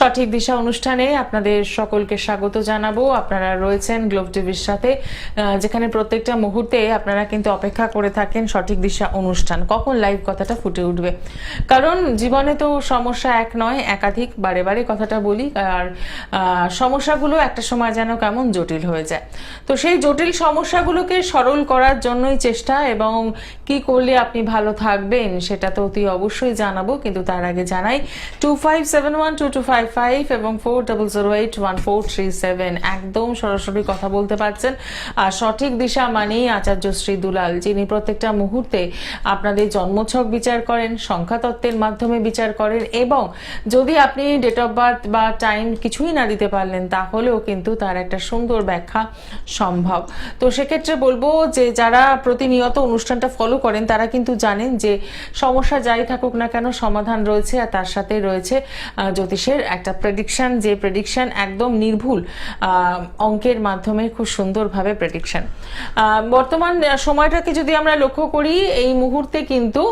সঠিক দিশা অনুষ্ঠানে আপনাদের সকলকে স্বাগত জানাবো। আপনারা রয়েছেন গ্লোব টিভির সাথে, যেখানে প্রত্যেকটা মুহূর্তে আপনারা কিন্তু অপেক্ষা করে থাকেন সঠিক দিশা অনুষ্ঠান কখন লাইভ কথাটা ফুটে উঠবে। কারণ জীবনে তো সমস্যা এক নয়, একাধিক, বারে বারে কথাটা বলি। আর সমস্যাগুলো একটা সময় যেন কেমন জটিল হয়ে যায়। তো সেই জটিল সমস্যাগুলোকে সরল করার জন্যই চেষ্টা, এবং কি করলে আপনি ভালো থাকবেন সেটা তো অতি অবশ্যই জানাবো। কিন্তু তার আগে জানাই 25712255 এবং 40081437 একদম সরাসরি কথা বলতে পারছেন। আর সঠিক দিশা মানেই আচার্য শ্রী দুলাল, যিনি প্রত্যেকটা মুহূর্তে আপনাদের জন্মছক বিচার করেন, সংখ্যাতত্ত্বের মাধ্যমে বিচার করেন, এবং যদি আপনি ডেট অফ বার্থ বা টাইম কিছুই না দিতে পারলেন তাহলেও কিন্তু তার একটা সুন্দর ব্যাখ্যা সম্ভব। তো সেক্ষেত্রে বলবো যে যারা প্রতিনিয়ত অনুষ্ঠানটা ফলো করেন তারা কিন্তু জানেন যে সমস্যা যাই থাকুক না কেন সমাধান রয়েছে, আর তার সাথে রয়েছে জ্যোতিষের একটা প্রেডিকশন, যে প্রেডিকশন একদম নির্ভুল অঙ্কের মাধ্যমে খুব সুন্দরভাবে প্রেডিকশন। বর্তমান সময়টাকে যদি আমরা লক্ষ্য করি, এই মুহূর্তে কিন্তু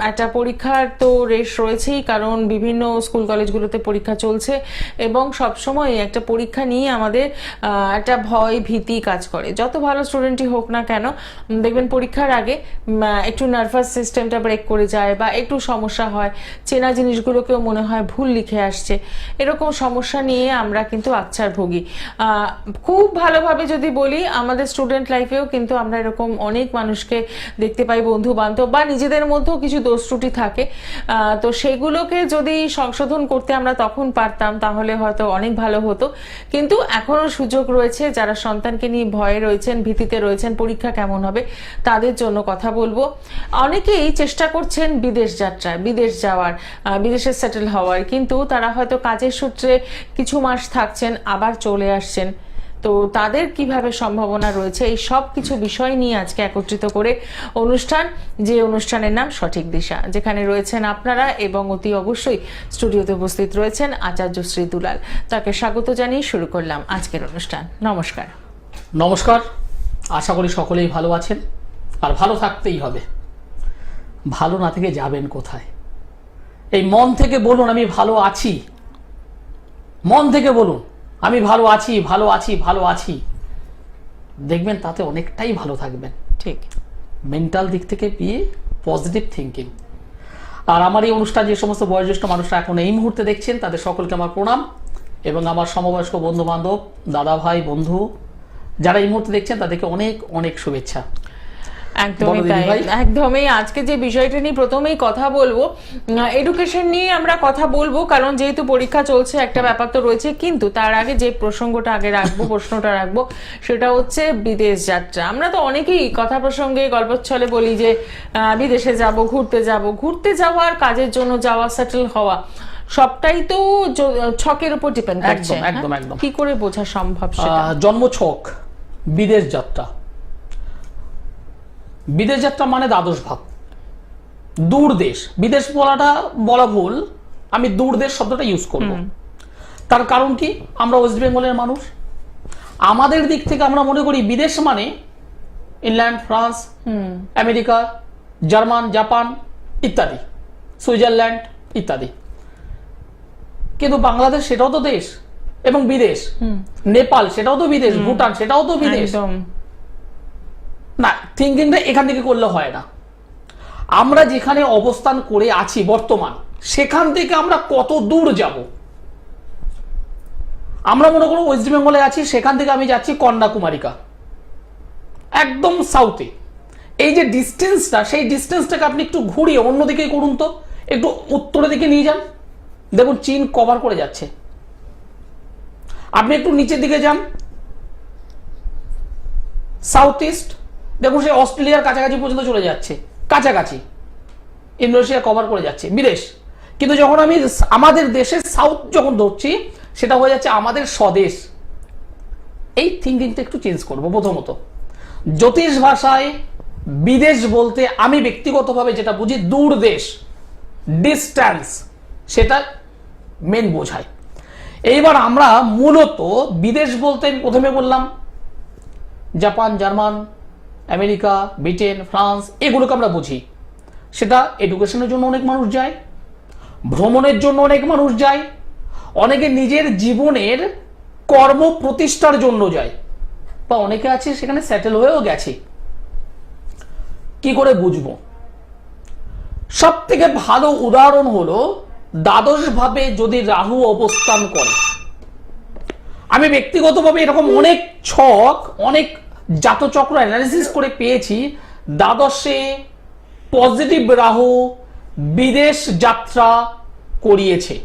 একটা পরীক্ষার তো রেশ রয়েছেই, কারণ বিভিন্ন স্কুল কলেজগুলোতে পরীক্ষা চলছে এবং সবসময় একটা পরীক্ষা নিয়ে আমাদের একটা ভয় ভীতি কাজ করে। যত ভালো স্টুডেন্টই হোক না কেন, দেখবেন পরীক্ষার আগে একটু নার্ভাস সিস্টেমটা ব্রেক করে যায় বা একটু সমস্যা হয়, চেনা জিনিসগুলোকেও মনে হয় ভুল লিখে আসছে। এরকম সমস্যা নিয়ে আমরা কিন্তু আকছার ভোগী। খুব ভালোভাবে যদি বলি, আমাদের স্টুডেন্ট লাইফেও কিন্তু আমরা এরকম অনেক মানুষকে দেখতে পাই, বন্ধু বান্ধব বা নিজেদের মধ্যেও কিছু দোষ ত্রুটি থাকে। তো সেগুলোকে যদি সংশোধন করতে আমরা তখন পারতাম তাহলে হয়তো অনেক ভালো হতো। কিন্তু এখনো সুযোগ রয়েছে, যারা সন্তানকে নিয়ে ভয়ে রয়েছেন, ভীতিতে রয়েছেন পরীক্ষা কেমন হবে, তাদের জন্য কথা বলবো। অনেকেই চেষ্টা করছেন বিদেশ যাত্রায়, বিদেশ যাওয়ার, বিদেশে সেটেল হওয়ার, কিন্তু তারা হয়তো কাজের সূত্রে কিছু মাস থাকছেন আবার চলে আসছেন। তো তাদের কিভাবে সম্ভাবনা রয়েছে, এই সব কিছু বিষয় নিয়ে আজকে একত্রিত করে অনুষ্ঠান, যে অনুষ্ঠানের নাম সঠিক দিশা, যেখানে রয়েছেন আপনারা এবং অতি অবশ্যই স্টুডিওতে উপস্থিত রয়েছেন আচার্য শ্রী দুলাল। তাকে স্বাগত জানিয়ে শুরু করলাম আজকের অনুষ্ঠান। নমস্কার। নমস্কার, আশা করি সকলেই ভালো আছেন, আর ভালো থাকতেই হবে। ভালো না থেকে যাবেন কোথায়? এই মন থেকে বলুন আমি ভালো আছি, মন থেকে বলুন আমি ভালো আছি, ভালো আছি, ভালো আছি। দেখবেন তাতে অনেকটাই ভালো থাকবেন। ঠিক, মেন্টাল দিক থেকে বিয়ে পজিটিভ থিঙ্কিং। আর আমার এই অনুষ্ঠান যে সমস্ত বয়োজ্যেষ্ঠ মানুষরা এখন এই মুহূর্তে দেখছেন তাদের সকলকে আমার প্রণাম, এবং আমার সমবয়স্ক বন্ধু বান্ধব, দাদা ভাই, বন্ধু যারা এই মুহূর্তে দেখছেন তাদেরকে অনেক অনেক শুভেচ্ছা। একদমই তাই, একদমই। আজকে যে বিষয়টা নিয়ে প্রথমেই কথা বলবো, এডুকেশন নিয়ে আমরা কথা বলবো, কারণ যেহেতু পরীক্ষা চলছে একটা ব্যাপার তো রয়েছে। কিন্তু তার আগে যে প্রসঙ্গটা আগে রাখবো, প্রশ্নটা রাখবো, সেটা হচ্ছে বিদেশ যাত্রা। আমরা তো অনেকেই কথা প্রসঙ্গে গল্পচ্ছলে বলি যে বিদেশে যাব, ঘুরতে যাওয়া আর কাজের জন্য যাওয়া, সেটেল হওয়া, সবটাই তো ছকের উপর ডিপেন্ড করছে। একদম একদম। কি করে বোঝা সম্ভব? জন্মছক, বিদেশ যাত্রা। বিদেশ যাত্রা মানে দ্বাদশ ভাব, দূর দেশ। বিদেশ বলা ভুল, আমি দূর দেশ শব্দটা ইউজ করব। তার কারণ কি, আমরা ওয়েস্ট বেঙ্গলের মানুষ, আমাদের দিক থেকে আমরা মনে করি বিদেশ মানে England, France, America, German, Japan ইত্যাদি, সুইজারল্যান্ড ইত্যাদি। কিন্তু বাংলাদেশ সেটাও তো দেশ এবং বিদেশ, নেপাল সেটাও তো বিদেশ, ভুটান সেটাও তো বিদেশ। না, থিঙ্কিংটা এখান থেকে করলে হয় না। আমরা যেখানে অবস্থান করে আছি বর্তমান, সেখান থেকে আমরা কত দূর যাব। আমরা মনে করো ওয়েস্ট বেঙ্গলে আছি, সেখান থেকে আমি যাচ্ছি কন্যাকুমারিকা, একদম সাউথে। এই যে ডিস্টেন্সটা, সেই ডিস্টেন্সটাকে আপনি একটু ঘুরিয়ে অন্যদিকে করুন তো, একটু উত্তরের দিকে নিয়ে যান, দেখুন চীন কভার করে যাচ্ছে। আপনি একটু নিচের দিকে যান, সাউথ ইস্ট, দেখুন সে অস্ট্রেলিয়ার কাছাকাছি পর্যন্ত চলে যাচ্ছে, কাছাকাছি ইন্দোনেশিয়া কভার করে যাচ্ছে বিদেশ। কিন্তু যখন আমি আমাদের দেশের সাউথ যখন ধরছি, সেটা হয়ে যাচ্ছে আমাদের স্বদেশ। এই থিঙ্কিংটা একটু চেঞ্জ করবো। প্রথমত, জ্যোতিষ ভাষায় বিদেশ বলতে আমি ব্যক্তিগতভাবে যেটা বুঝি, দূর দেশ, ডিস্ট্যান্স, সেটা মেন বোঝায়। এইবার আমরা মূলত বিদেশ বলতে প্রথমে বললাম Japan, German, America, Britain, France, এগুলোকে আমরা বুঝি। সেটা এডুকেশনের জন্য অনেক মানুষ যায়, ভ্রমণের জন্য অনেক মানুষ যায়, অনেকে নিজের জীবনের কর্ম প্রতিষ্ঠার জন্য যায়, বা অনেকে আছে সেখানে সেটেল হয়েও গেছে। কি করে বুঝবো? সব থেকে ভালো উদাহরণ হলো দ্বাদশ ভাবে যদি রাহু অবস্থান করে। আমি ব্যক্তিগতভাবে এরকম অনেক ছক, অনেক জাতচক্র অ্যানালিসিস করে পেয়েছি, দ্বাদশে পজিটিভ রাহু বিদেশ যাত্রা করিয়েছে,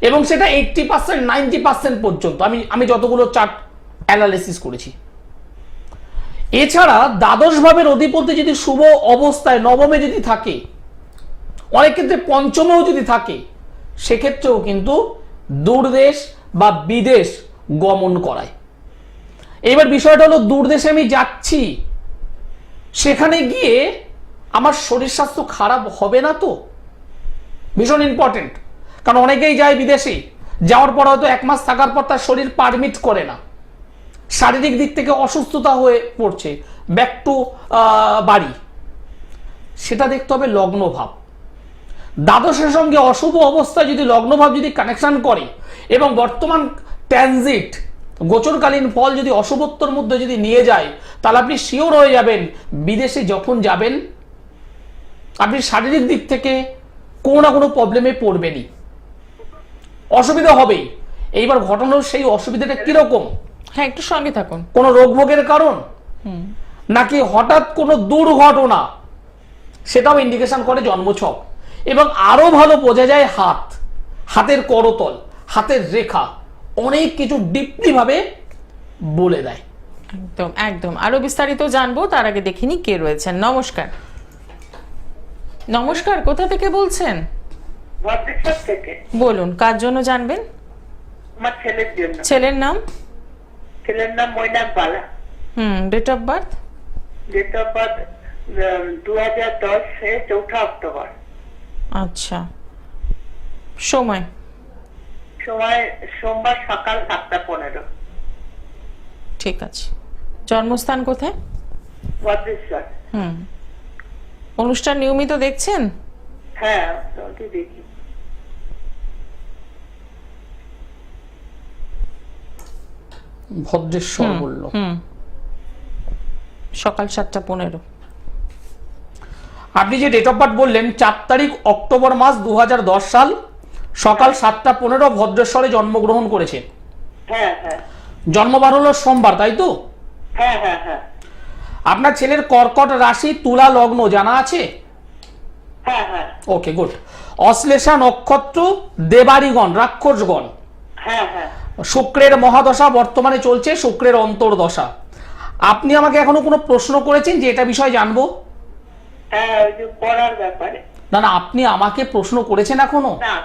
এবং সেটা 80% 90% পর্যন্ত আমি যতগুলো চার্ট অ্যানালিসিস করেছি। এছাড়া দ্বাদশ ভাবের অধিপতি যদি শুভ অবস্থায় নবমে যদি থাকে, অনেক ক্ষেত্রে পঞ্চমেও যদি থাকে, সেক্ষেত্রেও কিন্তু দূরদেশ বা বিদেশ গমন করায়। এবার বিষয়টা হলো, দূরদেশে আমি যাচ্ছি, সেখানে গিয়ে আমার শরীর স্বাস্থ্য খারাপ হবে না তো? ভীষণ ইম্পর্টেন্ট। কারণ অনেকেই যায় বিদেশে, যাওয়ার পর হয়তো 1 মাস থাকার পর তার শরীর পারমিট করে না, শারীরিক দিক থেকে অসুস্থতা হয়ে পড়ছে, ব্যাক টু বাড়ি। সেটা দেখতে হবে লগ্ন ভাব। দ্বাদশের সঙ্গে অশুভ অবস্থায় যদি লগ্ন ভাব যদি কানেকশন করে, এবং বর্তমান ট্রানজিট গোচরকালীন ফল যদি অশুভত্বর মধ্যে যদি নিয়ে যায়, তাহলে আপনি শিওর হয়ে যাবেন বিদেশে যখন যাবেন আপনি শারীরিক দিক থেকে কোনো না কোনো প্রবলেমে পড়বেনই, অসুবিধা হবেই। এইবার ঘটনার সেই অসুবিধাটা কিরকম? হ্যাঁ, একটু সঙ্গে থাকুন। কোনো রোগ ভোগের কারণ, নাকি হঠাৎ কোনো দুর্ঘটনা, সেটাও ইন্ডিকেশন করে জন্মছক। এবং আরো ভালো বোঝা যায় হাতের করতল, হাতের রেখা, অনেক কিছু ডিপলি ভাবে বলে দেয়। একদম একদম, আরো বিস্তারিত জানবো, তার আগে দেখিনি কে রয়েছেন। নমস্কার। নমস্কার, কোথা থেকে বলছেন? ভদ্রেশ্বর থেকে। বলুন, কার জন্য জানবেন? আমার ছেলের জন্য। ছেলের নাম? ছেলের নাম Mainak Bala. Date of birth? Date of birth 2010 এ 4 অক্টোবর। আচ্ছা, সময়? সময় সোমবার সকাল 7:15। ঠিক আছে। জন্মস্থান কোথায়? ভদ্রেশ্বর। অনুষ্ঠান নিয়মিত দেখছেন? হ্যাঁ, ওকে দেখি। ভদ্রেশ্বর বলল। সকাল 7:15। আপনি যে ডেট অফ বার্থ বললেন 4 তারিখ অক্টোবর মাস 2010 সাল, সকাল 7:15 ভদ্রেশ্বরে জন্মগ্রহণ করেছেন। হ্যাঁ হ্যাঁ জন্মবার হলো সোমবার, তাই তো? হ্যাঁ হ্যাঁ হ্যাঁ আপনার ছেলের কর্কট রাশি, তুলা লগ্ন জানা আছে? হ্যাঁ হ্যাঁ ওকে, গুড। অশ্লেষা নক্ষত্র, দেবারিগণ, রাক্ষসগণ। হ্যাঁ হ্যাঁ শুক্রের মহাদশা বর্তমানে চলছে, শুক্রের অন্তর্দশা। আপনি আমাকে এখনো কোনো প্রশ্ন করেছেন যে এটা বিষয় জানবো? হ্যাঁ, ওই যে পড়ার ব্যাপারে। না না, আপনি আমাকে প্রশ্ন করেছেন এখনো? না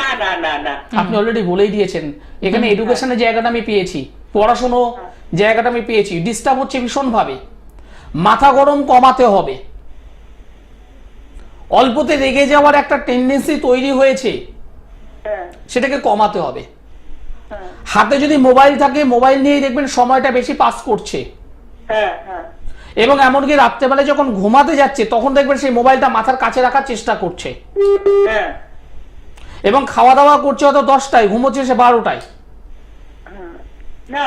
না না না না, আপনি অলরেডি বলেই দিয়েছেন। এখানে এডুকেশনের জায়গাটা আমি পেয়েছি, পড়াশোনা জায়গাটা আমি পেয়েছি। ডিস্টার্ব হচ্ছে ভীষণ ভাবে, মাথা গরম কমাতে হবে। অল্পতে রেগে যাওয়ার একটা টেন্ডেন্সি তৈরি হয়েছে, হ্যাঁ সেটাকে কমাতে হবে। হ্যাঁ হাতে যদি মোবাইল থাকে, মোবাইল নিয়েই দেখবেন সময়টা বেশি পাস করছে, হ্যাঁ হ্যাঁ এবং এমনকি রাত্রেবেলায় যখন ঘুমাতে যাচ্ছে তখন দেখবেন সেই মোবাইলটা মাথার কাছে রাখার চেষ্টা করছে, হ্যাঁ এবং খাওয়া দাওয়া করছে হয়তো 10টায়, ঘুমোচ্ছে সে 12টায়। না,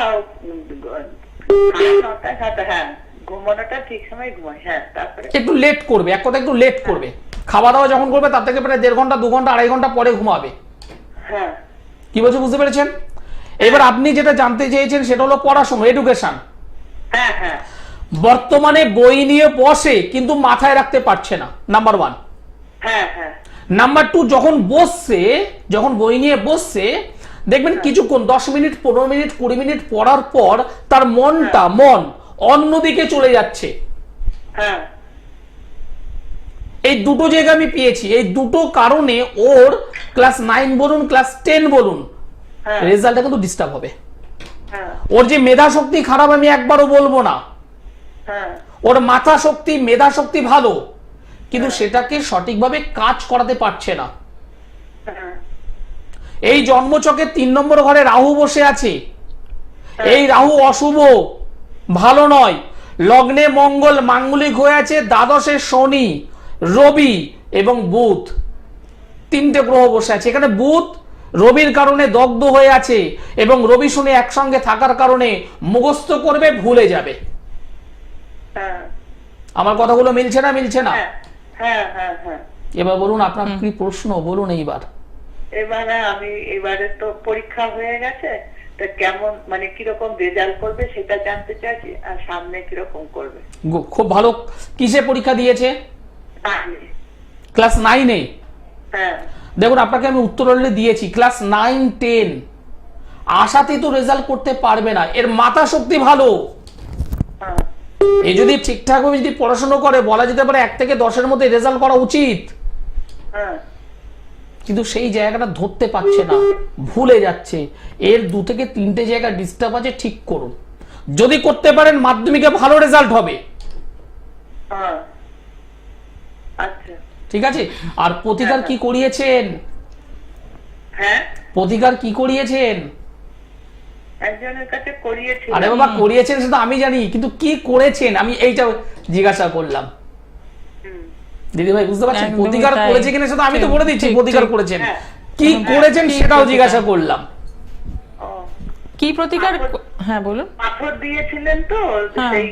9টা হ্যাঁ, ঘুমানোটা ঠিক সময় ঘুমাই। হ্যাঁ, তারপরে একটু লেট করবে, এক কথা একটু লেট করবে। খাওয়া দাওয়া যখন করবে তার থেকে প্রায় 1.5 ঘন্টা 2 ঘন্টা 2.5 ঘন্টা পরে ঘুমাবে। হ্যাঁ কি বলছে বুঝতে পেরেছেন? এবার আপনি যেটা জানতে চেয়েছেন সেটা হলো পড়াশোনা, এডুকেশন। হ্যাঁ হ্যাঁ বর্তমানে বই নিয়ে বসে কিন্তু মাথায় রাখতে পারছে না, নাম্বার 1। হ্যাঁ হ্যাঁ নাম্বার 2, যখন বই নিয়ে বসছে দেখবেন কিছুক্ষণ 10 মিনিট 15 মিনিট 20 মিনিট পড়ার পর তার মন অন্যদিকে চলে যাচ্ছে। হ্যাঁ এই দুটো জায়গা আমি পেয়েছি। এই দুটো কারণে ওর ক্লাস 9 বলুন, ক্লাস 10 বলুন, হ্যাঁ রেজাল্টটা কিন্তু ডিস্টার্ব হবে। হ্যাঁ ওর যে মেধা শক্তি খারাপ আমি একবারও বলবো না, হ্যাঁ ওর মাথা শক্তি মেধা শক্তি ভালো, কিন্তু সেটাকে সঠিকভাবে কাজ করাতে পারছে না। হ্যাঁ এই জন্মচকে 3 নম্বর ঘরে রাহু বসে আছে। এই রাহু অশুভ, ভালো নয়। লগ্নে মঙ্গল মাঙ্গলিক হয়ে আছে, দ্বাদশে শনি, রবি এবং বুধ, 3টে গ্রহ বসে আছে। এখানে বুধ রবির কারণে দগ্ধ হয়ে আছে এবং রবি শনি একসঙ্গে থাকার কারণে মুখস্থ করবে, ভুলে যাবে। হ্যাঁ আমার কথাগুলো মিলছে না? মিলছে না? হ্যাঁ হ্যাঁ হ্যাঁ। এবার বলুন আপনার কি প্রশ্ন, বলুন এইবার। এবারে আমি এবারে তো পরীক্ষা হয়ে গেছে, তা কেমন মানে কিরকম রেজাল্ট করবে সেটা জানতে চাইছি, আর সামনে কিরকম করবে। খুব ভালো। কিসে পরীক্ষা দিয়েছে? তাহলে ক্লাস 9-এ। হ্যাঁ দেখুন আপনাকে আমি উত্তর অলরেডি দিয়েছি, ক্লাস 9-10 আশাতেই তো রেজাল্ট করতে পারবে না, এর মাথা শক্তি ভালো। হ্যাঁ এ যদি ঠিকঠাক ভাবে যদি পড়াশোনা করে বলা যেতে পারে 1 থেকে 10-এর মধ্যে রেজাল্ট করা উচিত, হ্যাঁ কিন্তু সেই জায়গাটা ধরতে পারছে না, ভুলে যাচ্ছে। এর 2 থেকে 3টে জায়গা ডিস্টার্ব আছে, ঠিক করুন। যদি করতে পারেন মাধ্যমিকে ভালো রেজাল্ট হবে। হ্যাঁ আচ্ছা ঠিক আছে। আর প্রতিকার কি করিয়েছেন? হ্যাঁ প্রতিকার কি করিয়েছেন? একজনের কাছে করিয়েছি। আরে বাবা, করিয়েছেন সেটা আমি জানি, কিন্তু কি করেছেন আমি এইটা জিজ্ঞাসা করলাম। দিদি ভাই বুঝতে পারছেন একদমই প্রতিকার তাই। করেছে কিনা সেটা আমি তো বলে দিচ্ছি, ঠিক, প্রতিকার ঠিক। করেছেন। হ্যাঁ। কি করেছেন কি সেটাও প্রতিকার? জিজ্ঞাসা করলাম। ও, কি প্রতিকার? হ্যাঁ বলুন। পাথর দিয়েছিলেন তো, হ্যাঁ। সেই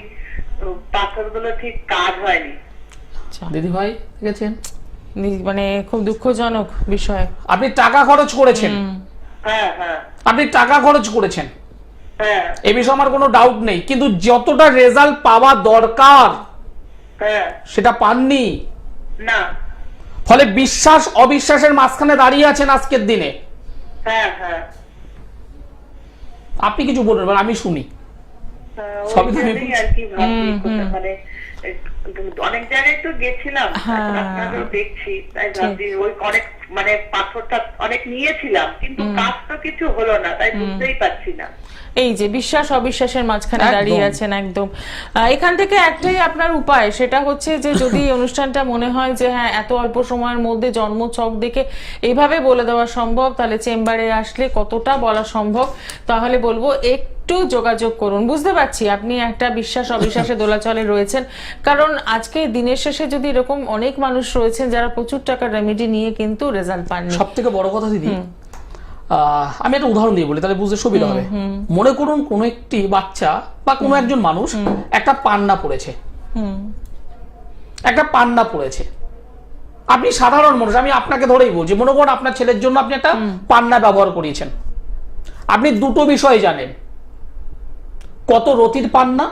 পাথরগুলো ঠিক কাজ হয়নি। আচ্ছা, দিদি ভাই দেখেছেন, মানে খুব দুঃখজনক বিষয়। আপনি টাকা খরচ করেছেন, হ্যাঁ হ্যাঁ আপনি টাকা খরচ করেছেন, হ্যাঁ এ বিষয়ে আমার কোনো ডাউট নেই, কিন্তু যতটা রেজাল্ট পাওয়া দরকার হ্যাঁ সেটা পাননি। না ফলে বিশ্বাস অবিশ্বাসের মাঝখানে দাঁড়িয়ে আছেন আজকের দিনে। হ্যাঁ হ্যাঁ আপনি কিছু বলবেন, এবার আমি শুনি। সবই তো আমি ওইখানেই আর কি ভাবছি কোথায় মানে অনেক জায়গায় তো গেছিলাম, হ্যাঁ। এখন আপনাদেরও দেখছি, তাই ভাবছি ওই অনেক মানে পাথরটা অনেক নিয়েছিলাম, কিন্তু কাজ তো কিছু হলো না, তাই বুঝতেই পারছি না। এই যে বিশ্বাস অবিশ্বাসের মাঝখানে একদম। দাঁড়িয়ে আছেন একদম। এখান থেকে একটাই আপনার উপায়, সেটা হচ্ছে যে যদি এই অনুষ্ঠানটা মনে হয় যে হ্যাঁ এত অল্প সময়ের মধ্যে জন্মছক দেখে এইভাবে বলে দেওয়া সম্ভব, তাহলে চেম্বারে আসলে কতটা বলা সম্ভব, তাহলে বলবো একটু যোগাযোগ করুন। বুঝতে পারছি আপনি একটা বিশ্বাস অবিশ্বাসে দোলাচলে রয়েছেন, কারণ আজকে দিনের শেষে যদি এরকম অনেক মানুষ রয়েছেন যারা প্রচুর টাকার রেমেডি নিয়ে কিন্তু রেজাল্ট পাননি। সব থেকে বড় কথা দিদি, আমি একটা উদাহরণ দিয়ে বলি তাহলে বুঝতে সুবিধা হবে। মনে করুন কোন একটি বাচ্চা বা কোনো একজন মানুষ একটা পান্না পড়েছে, একটা পান্না পড়েছে। আপনি সাধারণ মানুষ, আমি আপনাকে ধরেই বলছি, মনে করুন আপনার ছেলের জন্য আপনি একটা পান্না ব্যবহার করিয়েছেন। আপনি দুটো বিষয় জানেন, কত রতির পান্না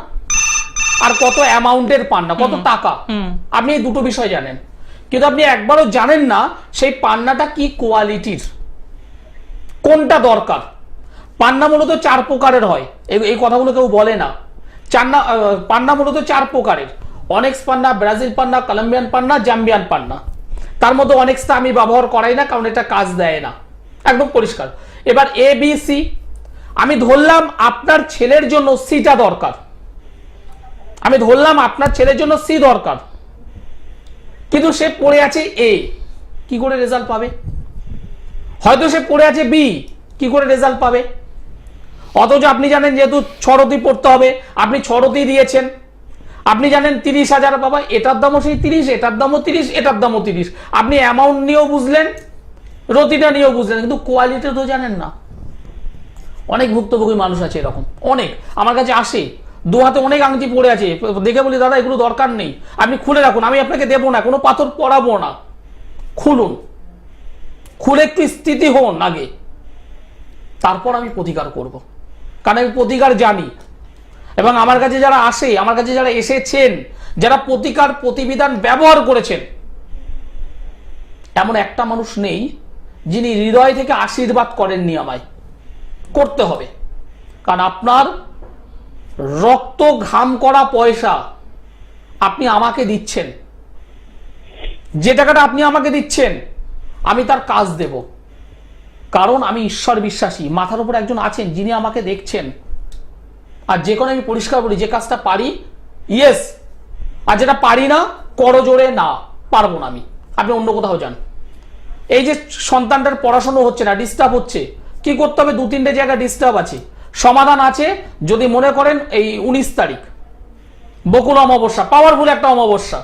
আর কত অ্যামাউন্টের পান্না, কত টাকা, আপনি এই দুটো বিষয় জানেন, কিন্তু আপনি একবারও জানেন না সেই পান্নাটা কি কোয়ালিটির, কোনটা দরকার। পান্না মূলত 4 প্রকারের হয়, এই কথাগুলো কেউ বলে না। পান্না মূলত 4 প্রকারের, অনেক্স পান্না, ব্রাজিল পান্না, কলম্বিয়ান পান্না, জাম্বিয়ান পান্না। তার মধ্যে অনেক্সটা আমি ব্যবহার করাই না, কারণ এটা কাজ দেয় না, একদম পরিষ্কার। এবার এ বি সি, আমি ধরলাম আপনার ছেলের জন্য সিটা দরকার, আমি ধরলাম আপনার ছেলের জন্য সি দরকার, কিন্তু সে পড়ে আছে এ, কি করে রেজাল্ট পাবে? হয়তো সে পড়ে আছে বি, কি করে রেজাল্ট পাবে? অথচ আপনি জানেন যেহেতু 6 রতি পড়তে হবে, আপনি 6 রতি দিয়েছেন, আপনি জানেন 30,000 পাবা, এটার দামও সেই 30, এটার দামও 30, এটার দামও 30। আপনি অ্যামাউন্ট নিয়েও বুঝলেন, রতিটা নিয়েও বুঝলেন, কিন্তু কোয়ালিটি তো জানেন না। অনেক ভুক্তভোগী মানুষ আছে এরকম, অনেক আমার কাছে আসে, 2 হাতে অনেক আংটি পড়ে আছে, দেখে বলি দাদা এগুলো দরকার নেই, আপনি খুলে রাখুন, আমি আপনাকে দেবো না, কোনো পাথর পড়াবো না, খুলুন, খুলে একটু স্থিতি হন আগে, তারপর আমি প্রতিকার করব, কারণ আমি প্রতিকার জানি। এবং আমার কাছে যারা আসে, আমার কাছে যারা এসেছেন, যারা প্রতিকার প্রতিবিধান ব্যবহার করেছেন, এমন একটা মানুষ নেই যিনি হৃদয় থেকে আশীর্বাদ করেননি আমায়। করতে হবে, কারণ আপনার রক্ত ঘাম করা পয়সা আপনি আমাকে দিচ্ছেন, যে টাকাটা আপনি আমাকে দিচ্ছেন আমি তার কাজ দেব, কারণ আমি ঈশ্বর বিশ্বাসী, মাথার উপর একজন আছেন যিনি আমাকে দেখছেন। আর যে কোনো আমি পরিষ্কার বলি, যে কাজটা পারি ইয়েস, আর যেটা পারি না করজোড়ে না, পারবো না আমি, আপনি অন্য কোথাও যান। এই যে সন্তানটার পড়াশোনা হচ্ছে না, ডিস্টার্ব হচ্ছে, কি করতে হবে? 2-3টে জায়গায় ডিস্টার্ব আছে, সমাধান আছে। যদি মনে করেন এই 19 তারিখ বকুল অমাবস্যা, পাওয়ারফুল একটা অমাবস্যা,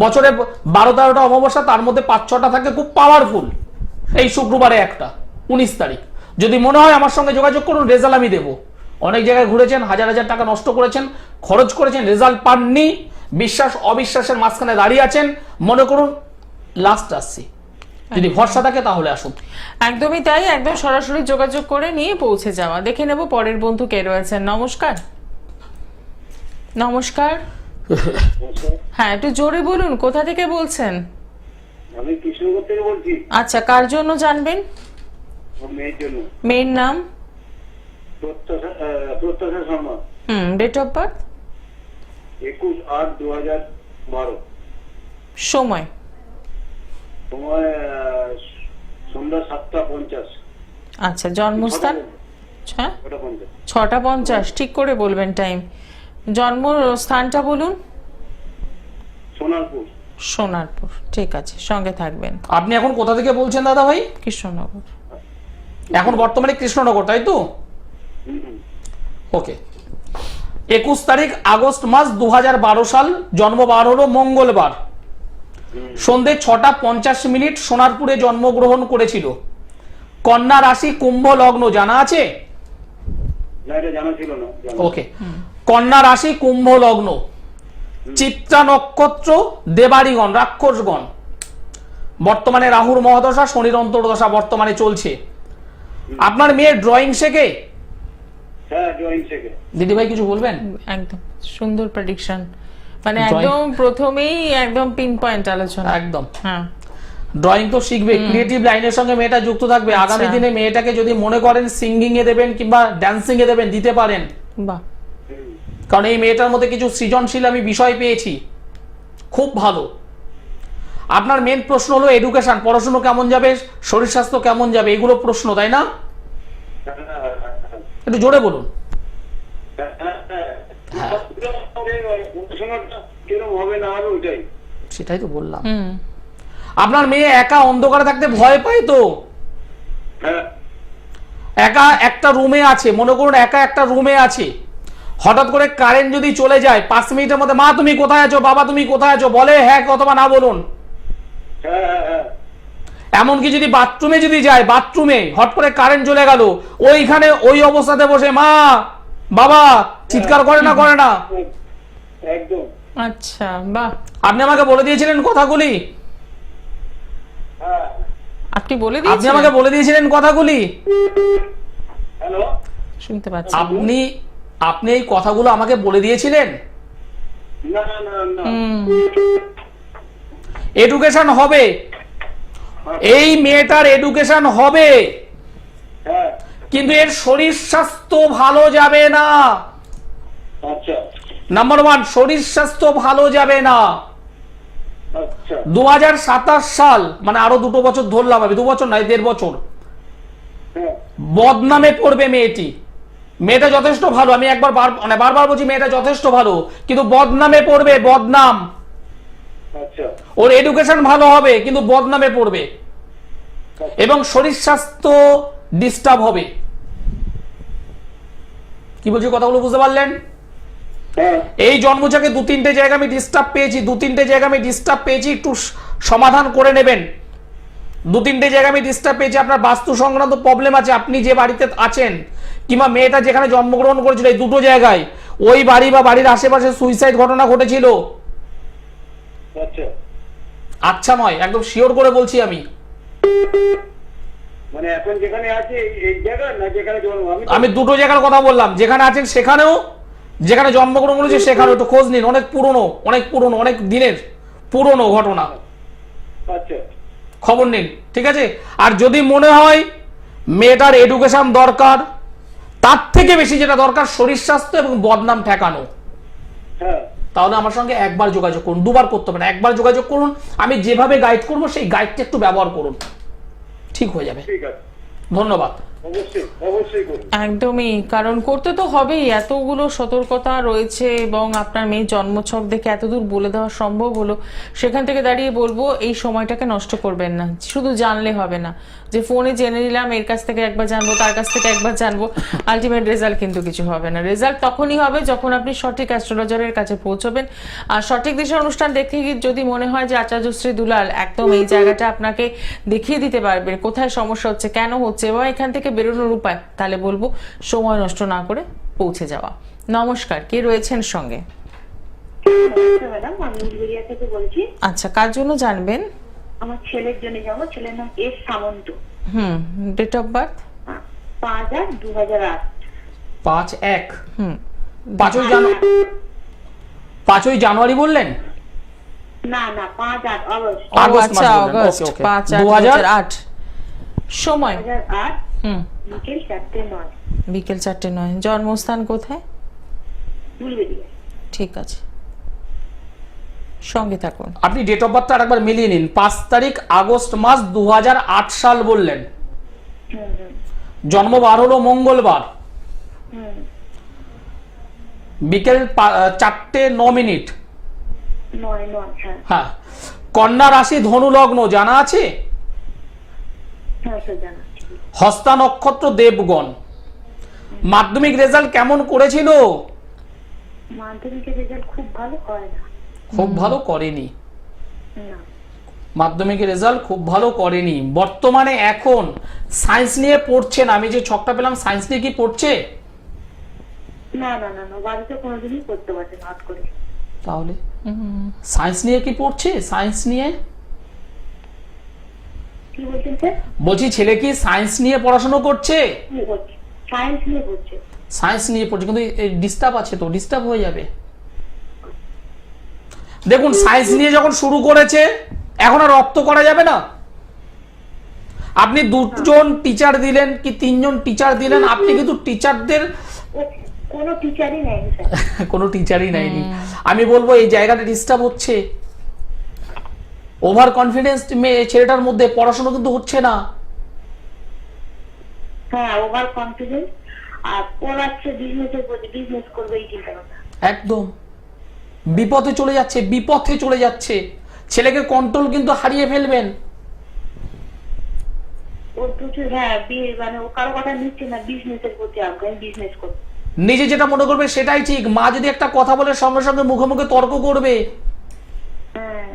বছরে 12-13টা অমাবস্যা, তার মধ্যে 5-6টা থাকে খুব পাওয়ারফুল, এই শুক্রবারে একটা 19 তারিখ। যদি মনে হয় আমার সঙ্গে যোগাযোগ করুন, রেজাল্ট আমি দেবো। অনেক জায়গায় ঘুরেছেন, হাজার হাজার টাকা নষ্ট করেছেন, খরচ করেছেন, রেজাল্ট পাননি, বিশ্বাস অবিশ্বাসের মাঝখানে দাঁড়িয়ে আছেন, মনে করুন লাস্ট আসছি। যদি ভরসা থাকে তাহলে আসুন। একদমই তাই, একদম সরাসরি যোগাযোগ করে নিয়ে পৌঁছে যাওয়া। দেখে নেব পরের বন্ধু কে রয়েছেন। নমস্কার। নমস্কার। হ্যাঁ, একটু জোরে বলুন, কোথা থেকে বলছেন? আমি কৃষ্ণনগর থেকে বলছি। আচ্ছা, কার জন্য জানবেন? আমার মেয়ের জন্য। মেয়ের নাম? প্রত্যাশা শর্মা। Date of birth? 21/8/2012। সময়? সময় সন্ধ্যা 7:50। আচ্ছা, জন্মস্থান? হ্যাঁ, 6:50। 6:50। ঠিক করে বলবেন টাইম। জন্মস্থানটা বলুন। সোনারপুর। সোনারপুর, ঠিক আছে, সঙ্গে থাকবেন। আপনি এখন কোথা থেকে বলছেন দাদা ভাই? কৃষ্ণনগর। এখন বর্তমানে কৃষ্ণনগর, তাই তো? ওকে। 21 তারিখ আগস্ট মাস 2012 সাল, জন্ম বার হলো মঙ্গলবার, সন্ধে 6:50 সোনারপুরে জন্মগ্রহণ করেছিল। কন্যা রাশি, কুম্ভ লগ্ন, জানা আছে? না, এটা জানা ছিল না। ওকে। কন্যা রাশি, কুম্ভ লগ্ন, চিত্রা নক্ষত্র, দেবাড়িগণ, রাক্ষসগণ। বর্তমানে রাহুর মহাদশা, শনির অন্তর্দশা বর্তমানে চলছে। আপনার মেয়ে ড্রয়িং শেখে? হ্যাঁ, ড্রয়িং শেখে। দিদি ভাই কিছু বলবেন? একদম সুন্দর প্রেডিকশন, মানে Drawing- একদম প্রথমেই একদম পিন পয়েন্ট আলোচনা। একদম। হ্যাঁ, ড্রয়িং তো শিখবে, ক্রিয়েটিভ লাইনের সঙ্গে মেয়েটা যুক্ত থাকবে। আগামী দিনে মেয়েটাকে যদি মনে করেন সিঙ্গিং এ দেবেন কিংবা ড্যান্সিং এ দেবেন, দিতে পারেন। বাহ। কারণ এই মেয়েটার মধ্যে কিছু সৃজনশীল আমি বিষয় পেয়েছি, খুব ভালো। আপনার মেন প্রশ্ন হলো এডুকেশন, পড়াশোনা কেমন যাবে, শরীর স্বাস্থ্য কেমন যাবে, এগুলো প্রশ্ন, তাই না? একটু জোরে বলুন। পড়াশোনাটা কিরকম হবে না হবে ওইটাই। সেটাই তো বললাম। আপনার মেয়ে একা অন্ধকারে থাকতে ভয় পায় তো? হ্যাঁ। একা একটা রুমে আছে, মনে করুন একা একটা রুমে আছে, হঠাৎ করে কারেন্ট যদি চলে যায় 5 মিনিটের মধ্যে, মা তুমি কোথায় আছো, বাবা তুমি কোথায় আছো, বলে হ্যাঁ অথবা না বলুন। হ্যাঁ, হ্যাঁ, হ্যাঁ। এমনকি যদি বাথরুমে যদি যায়, বাথরুমে হট করে কারেন্ট চলে গেল, ওইখানে ওই অবস্থাতে বসে মা বাবা চিৎকার করে না, করে না? একদম। আচ্ছা, বাহ। আপনি আমাকে বলে দিয়েছিলেন কথাগুলি, হ্যাঁ। আপনি বলে আপনি দিয়েছেন? আমাকে বলে দিয়েছিলেন কথাগুলি। হ্যালো। শুনতে পাচ্ছি। আপনি এই কথাগুলো আমাকে বলে দিয়েছিলেন। না না না। এডুকেশন হবে, এই মেয়েটার এডুকেশন হবে, হ্যাঁ। কিন্তু এর শরীর স্বাস্থ্য ভালো যাবে না। আচ্ছা নাম্বার 1, শরীর স্বাস্থ্য ভালো যাবে না। আচ্ছা। 2027 সাল, মানে আরো 2 বছর ধরলাম আমি, 2 বছর নয় 1.5 বছর, হ্যাঁ। বদনামে পড়বে মেয়েটি। মেয়েটা যথেষ্ট ভালো, আমি বারবার বলছি মেয়েটা যথেষ্ট ভালো, কিন্তু বদনামে পড়বে, বদনাম। আচ্ছা। ওর এডুকেশন ভালো হবে কিন্তু বদনামে পড়বে, এবং শরীর স্বাস্থ্য ডিস্টার্ব হবে। কি বলছি কথাগুলো বুঝতে পারলেন? হ্যাঁ। এই জন্মছকে 2-3টে জায়গা আমি ডিস্টার্ব পেয়েছি, একটু সমাধান করে নেবেন। 2-3টে জায়গা আমি ডিস্টার্ব পেয়েছি, আপনার বাস্তু সংক্রান্ত প্রবলেম আছে, আপনি যে বাড়িতে আছেন কিংবা মেয়েটা যেখানে জন্মগ্রহণ করেছিল, এই 2টো জায়গায় ওই বাড়ি বা বাড়ির আশেপাশে সুইসাইড ঘটনা ঘটেছিল। আচ্ছা। আচ্ছা নয়, একদম শিওর করে বলছি আমি। মানে এখন যেখানে আছে এই জায়গা না যেখানে জন্ম? আমি 2টো জায়গার কথা বললাম, যেখানে আছেন সেখানেও, যেখানে জন্মগ্রহণ করেছে সেখানেও একটু খোঁজ নিন। অনেক পুরনো অনেক দিনের পুরনো ঘটনা, আচ্ছা। খবর নিন, ঠিক আছে? আর যদি মনে হয় মেয়েটার এডুকেশন দরকার, তার থেকে বেশি যেটা দরকার শরীর স্বাস্থ্য এবং বদনাম ঠেকানো, হ্যাঁ। তাহলে আমার সঙ্গে একবার যোগাযোগ করুন, 2বার করতে হবে না, একবার যোগাযোগ করুন। আমি যেভাবে গাইড করবো সেই গাইডটা একটু ব্যবহার করুন, ঠিক হয়ে যাবে। ঠিক আছে। ধন্যবাদ। অবশ্যই অবশ্যই করুন। একদমই, কারণ করতে তো হবেই, এতগুলো সতর্কতা রয়েছে এবং আপনার মেয়ের জন্মছক দেখে এতদূর বলে দেওয়া সম্ভব হলো, সেখান থেকে দাঁড়িয়ে বলবো এই সময়টাকে নষ্ট করবেন না। শুধু জানলে হবে না যে ফোনে জেনে নিলাম, এর কাছ থেকে একবার জানবো, তার কাছ থেকে একবার জানবো, আলটিমেট রেজাল্ট কিন্তু কিছু হবে না। রেজাল্ট তখনই হবে যখন আপনি সঠিক অ্যাস্ট্রোলজারের কাছে পৌঁছবেন। আর সঠিক দিশা অনুষ্ঠান দেখে যদি মনে হয় যে আচার্যশ্রী দুলাল একদম এই জায়গাটা আপনাকে দেখিয়ে দিতে পারবে কোথায় সমস্যা হচ্ছে, কেন হচ্ছে এবং এখান থেকে বেরোনোর উপায়, তাহলে বলবো সময় নষ্ট না করে পৌঁছে যাওয়া। নমস্কার, কে রয়েছেন সঙ্গে? ম্যাডাম, আমি উলবেড়িয়া থেকে বলছি। আচ্ছা, কার জন্য জানবেন? আমার ছেলের জন্য যাবো। ছেলের নাম S Samanta. Date of birth? 5/8/2008। 5/1। 5ই জানুয়ারি বললেন? না না, 5/8 আগস্ট। আগস্ট মাস আচ্ছা, বললেন। August okay, okay. 5/8/2008। সময়? 2008 বিকেল 4:09। বিকেল 4:09। জন্মস্থান কোথায়? উলবেড়িয়া। ঠিক আছে, সঙ্গে থাকুন। আপনি ডেট অফ বার্থটা আরেকবার মিলিয়ে নিন। 5 তারিখ আগস্ট মাস 2008 সাল বললেন। জন্মবার হলো মঙ্গলবার, বিকেল 4:09। 9 হ্যাঁ। হ্যাঁ। কন্যা রাশি, ধনু লগ্ন জানা আছে? হ্যাঁ স্যার, জানা আছে। হস্তা নক্ষত্র, দেবগণ। মাধ্যমিক রেজাল্ট কেমন করেছিল? মাধ্যমিকের রেজাল্ট খুব ভালো হয় না। খুব ভালো করেনি। না, মাধ্যমিকের রেজাল্ট খুব ভালো করেনি। বর্তমানে এখন সায়েন্স নিয়ে পড়ছেন, আমি যে ছকটা পেলাম সায়েন্স নিয়ে কি পড়ছে? না না না না, বাড়িতে কোনোদিনই করতে পারছে না, হাত করে। তাহলে সায়েন্স নিয়ে কি পড়ছে? সায়েন্স নিয়ে কি বলছেন স্যার? বলছি, ছেলে কি সায়েন্স নিয়ে পড়াশোনা করছে? সায়েন্স নিয়ে পড়ছে। সায়েন্স নিয়ে পড়ছে, কিন্তু ডিস্টার্ব আছে, তো ডিস্টার্ব হয়ে যাবে। দেখুন, সায়েন্স নিয়ে যখন শুরু করেছে এখন আর রপ্ত করা যাবে না। আপনি 2জন টিচার দিলেন কি 3জন টিচার দিলেন, আপনি কিন্তু টিচারদের কোনো টিচারই নেই স্যার। কোনো টিচারই নেয়নি। আমি বলবো এই জায়গাটা ডিস্টার্ব হচ্ছে। ওভার কনফিডেন্স ছেলেটার মধ্যে, পড়াশোনা কিন্তু হচ্ছে না। হ্যাঁ, ওভার কনফিডেন্স। আর পড়াচ্ছে বিজনেসের প্রতি, বিজনেস করবে এই চিন্তা ভাবনা। একদম বিপথে চলে যাচ্ছে, বিপথে চলে যাচ্ছে। ছেলেকে কন্ট্রোল কিন্তু হারিয়ে ফেলবেন। ওর প্রচুর, হ্যাঁ, মানে ও কারো কথা নিচ্ছে না, বিজনেসের প্রতি আগ্রহী, বিজনেস করবে। নিজে যেটা মনে করবে সেটাই ঠিক। মা যদি একটা কথা বলে সঙ্গে সঙ্গে মুখে মুখে তর্ক করবে, হ্যাঁ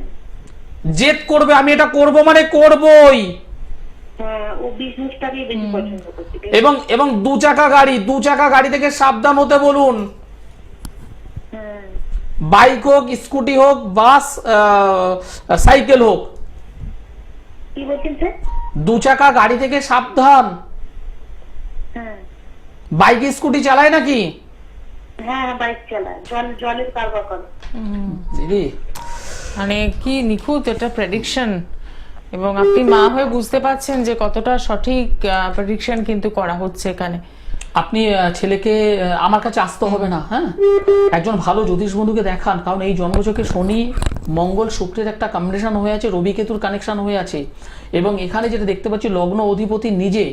জেদ করবে, আমি এটা করব মানে করবই। হ্যাঁ, ও বিজনেসটাকেই বেশি পছন্দ করছে। এবং 2 চাকা গাড়ি থেকে সাবধান হতে বলুন। হ্যাঁ, বাইক হোক, স্কুটি হোক, বাস, সাইকেল হোক, কি বলছেন স্যার? 2 চাকা গাড়ি থেকে সাবধান। হ্যাঁ বাইক স্কুটি চালায় নাকি? হ্যাঁ, বাইক চালায়, জলের কারবার করে। দিদি, মানে কি নিখুঁত এটা প্রেডিকশন, এবং আপনি মা হয়ে বুঝতে পারছেন যে কতটা সঠিক প্রেডিকশন কিন্তু করা হচ্ছে এখানে। আপনি ছেলেকে আমার কাছে আসতে হবে না, হ্যাঁ, একজন ভালো জ্যোতিষ বন্ধুকে দেখান। কারণ এই জন্মছকে শনি মঙ্গল শুক্রের একটা কম্বিনেশন হয়ে আছে, রবি কেতুর কানেকশন হয়ে আছে। এবং এখানে যেটা দেখতে পাচ্ছি, লগ্ন অধিপতি নিজে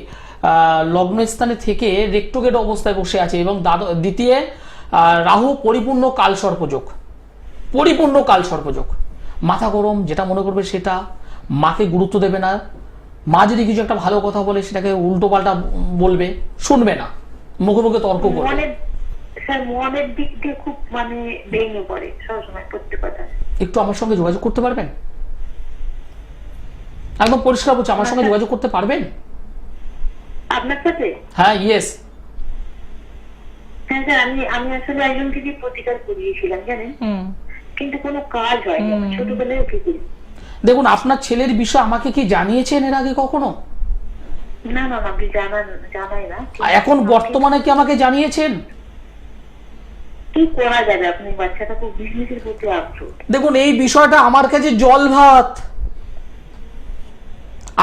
লগ্ন স্থানে থেকে রেক্টোগেট অবস্থায় বসে আছে। এবং দ্বিতীয় রাহু পরিপূর্ণ কালসর্পযোগ, পরিপূর্ণ কালসর্পযোগ। মাথা গরম, যেটা মনে করবে সেটা। মাকে গুরুত্ব দেবে না। মা যদি কিছু একটা ভালো কথা বলে সেটাকে উল্টো পাল্টা বলবে, শুনবে না, মুখে মুখে তর্ক করবে। স্যার, মনের দিক দিয়ে খুব মানে ভেঙে পড়ে সবসময়, প্রত্যেক কথা। একটু আমার সঙ্গে যোগাযোগ করতে পারবেন? একদম পরিষ্কার বলছি, আমার সঙ্গে যোগাযোগ করতে পারবেন? আপনার সাথে? হ্যাঁ, ইয়েস। হ্যাঁ স্যার, আমি আসলে একজনকে দিয়ে প্রতিকার করিয়েছিলাম, জানেন, কিন্তু কোনো কাজ হয়নি। ছোটবেলায় ওকে করি। দেখুন, আপনার ছেলের বিষয় আমাকে কি জানিয়েছেন এর আগে কখনো? না না, আপনি জানাই না। এখন বর্তমানে কি আমাকে জানিয়েছেন? কি করা যাবে? আপনি বাচ্চাটা খুব বিজনেসের প্রতি আগ্রহ। দেখুন, এই বিষয়টা আমার কাছে জল ভাত।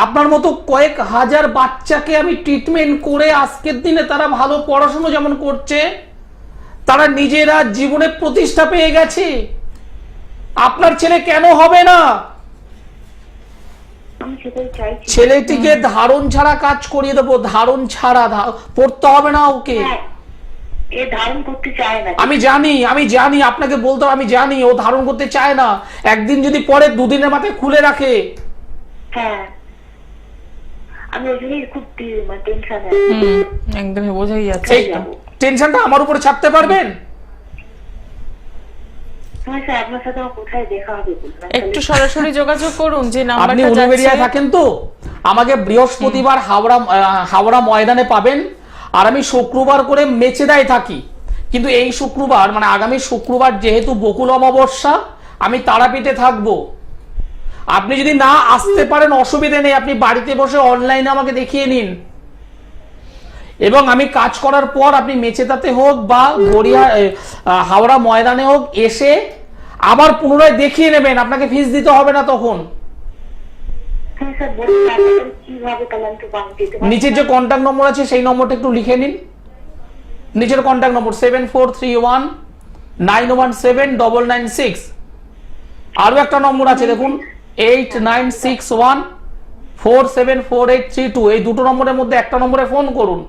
আপনার মতো কয়েক হাজার বাচ্চাকে আমি ট্রিটমেন্ট করে আজকের দিনে তারা ভালো পড়াশোনা যেমন করছে, তারা নিজেরা জীবনে প্রতিষ্ঠা পেয়ে গেছে। আপনার ছেলে কেন হবে না? আমি সেটাই চাইছি। ছেলেটিকে ধারণ ছাড়া কাজ করিয়ে দেবো, ধারণ ছাড়া, পড়তে হবে না ওকে। হ্যাঁ, এ ধারণ করতে চায় না। আমি জানি আপনাকে বলতে হবে, আমি জানি ও ধারণ করতে চায় না। একদিন যদি পরে দুদিনের মাথায় খুলে রাখে। হ্যাঁ, আমি ওই জন্যই খুব টেনশনে। একদমই বোঝাই যাচ্ছে। এই টেনশনটা আমার উপরে ছাড়তে পারবেন? হ্যাঁ স্যার, আপনার সাথে আমার কোথায় দেখা হবে বলুন? একটু সরাসরি যোগাযোগ করুন, যে আপনি নাম্বারটা উলুবেড়িয়ায় যাচ্ছে। থাকেন তো? আমাকে বৃহস্পতিবার হাওড়া ময়দানে পাবেন, আর আমি শুক্রবার করে মেচেদায় থাকি। কিন্তু এই শুক্রবার মানে আগামী শুক্রবার যেহেতু বকুল অমাবস্যা, আমি তারাপীঠে থাকবো। আপনি যদি না আসতে পারেন অসুবিধে নেই, আপনি বাড়িতে বসে অনলাইনে আমাকে দেখিয়ে নিন, এবং আমি কাজ করার পর আপনি মেচেদাতে হোক বা হাওড়া ময়দানে হোক এসে আবার পুনরায় দেখিয়ে নেবেন, আপনাকে ফিস দিতে হবে না তখন। হ্যাঁ স্যার, বলুন আপনাদের কিভাবে তাহলে আমি তো বাংলাতে দিতে পারি? নিচের যে কন্ট্যাক্ট নম্বর আছে সেই নম্বরটা একটু লিখে নিন। নিচের কন্ট্যাক্ট নম্বর 7431917996। আরো একটা নম্বর আছে দেখুন, 8961474832। এই দুটো নম্বরের মধ্যে একটা নম্বরে ফোন করুন।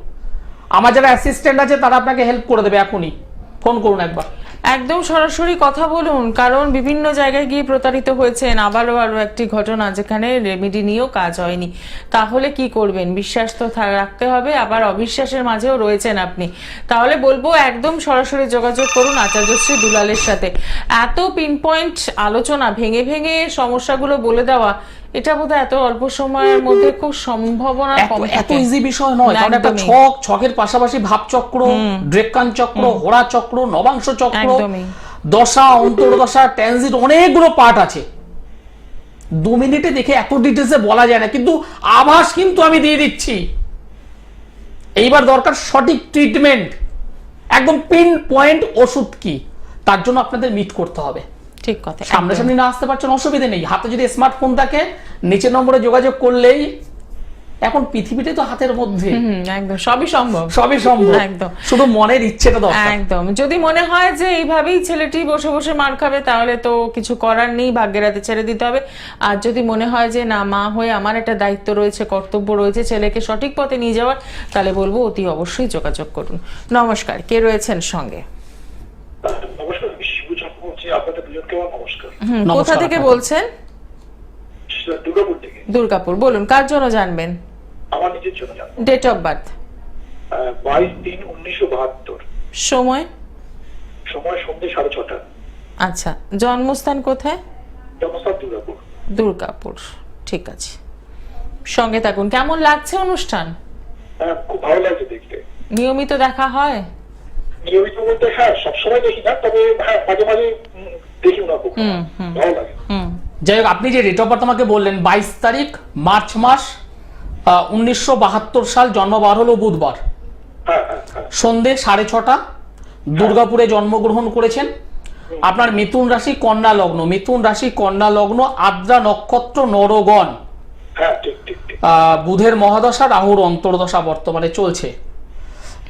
আমার যারা অ্যাসিস্ট্যান্ট আছে তারা আপনাকে হেল্প করে দেবে। এখনই ফোন করুন একবার। একদম সরাসরি কথা বলুন, কারণ বিভিন্ন জায়গায় গিয়ে প্রতারিত হয়েছেন। আরো একটি ঘটনা যেখানে রেমেডি নিয়েও কাজ হয়নি। তাহলে কি করবেন? বিশ্বাস তো রাখতে হবে, আবার অবিশ্বাসের মাঝেও রয়েছেন আপনি। তাহলে বলবো একদম সরাসরি যোগাযোগ করুন আচার্যশ্রী দুলালের সাথে। এত পিনপয়েন্ট আলোচনা, ভেঙে ভেঙে সমস্যাগুলো বলে দেওয়া, এটা বোধহয় এত অল্প সময়ের মধ্যে খুব সম্ভাবনা কম এত থাকে। ইজি বিষয় নয়, কারণ একটা ছকের পাশাপাশি ভাবচক্র, ড্রেকান চক্র, হোরা চক্র, নবাংশ চক্র, দশা, অন্তর্দশা, ট্রানজিট, অনেকগুলো পার্ট আছে। 2 মিনিটে দেখে এত ডিটেলসে বলা যায় না, কিন্তু আভাস কিন্তু আমি দিয়ে দিচ্ছি। এইবার দরকার সঠিক ট্রিটমেন্ট, একদম পিন পয়েন্ট ওষুধ কি, তার জন্য আপনাদের মিট করতে হবে। ঠিক কথা। সামনাসামনি না আসতে পারছেন অসুবিধা নেই, হাতে যদি স্মার্টফোন থাকে নিচের নম্বরে যোগাযোগ করলেই, এখন পৃথিবীতে তো হাতের মধ্যে, একদম সবই সম্ভব। একদম, শুধু মনের ইচ্ছেটা দরকার। একদম। যদি মনে হয় যে এইভাবেই ছেলেটি বসে বসে মার খাবে, তাহলে তো কিছু করার নেই, ভাগ্যের হাতে ছেড়ে দিতে হবে। আর যদি মনে হয় যে না, মা হয়ে আমার একটা দায়িত্ব রয়েছে, কর্তব্য রয়েছে ছেলেকে সঠিক পথে নিয়ে যাওয়ার, তাহলে বলবো অতি অবশ্যই যোগাযোগ করুন। নমস্কার, কে রয়েছেন সঙ্গে? নমস্কার, আমি শিবু চক্রবর্তী। আপনাদের দুজনকে আমার নমস্কার। কোথা থেকে বলছেন? দুর্গাপুর থেকে। দুর্গাপুর। বলুন, কার জন্য জানবেন? আমার নিজের জন্য জানবো। Date of birth? 22/3/1972। সময়? সময় সন্ধ্যে 6:30। আচ্ছা, জন্মস্থান কোথায়? জন্মস্থান দুর্গাপুর। দুর্গাপুর, ঠিক আছে। সঙ্গে থাকুন। কেমন লাগছে অনুষ্ঠান? খুব ভালো লাগছে দেখতে। নিয়মিত দেখা হয়? নিয়মিত বলতে হ্যাঁ, সবসময় দেখি না, তবে হ্যাঁ মাঝে মাঝে দেখি ওনাকে, ভালো লাগে। যাই হোক, আপনি যে ডেট অফ বার্থ আমাকে বললেন 22 তারিখ মার্চ মাস 1972 সাল, জন্মবার হলো বুধবার, সন্ধ্যে 6:30, দুর্গাপুরে জন্মগ্রহণ করেছেন। আপনার মিথুন রাশি কন্যা লগ্ন, মিথুন রাশি কন্যা লগ্ন, আদ্রা নক্ষত্র, নরগণ। বুধের মহাদশা, রাহুর অন্তর্দশা বর্তমানে চলছে।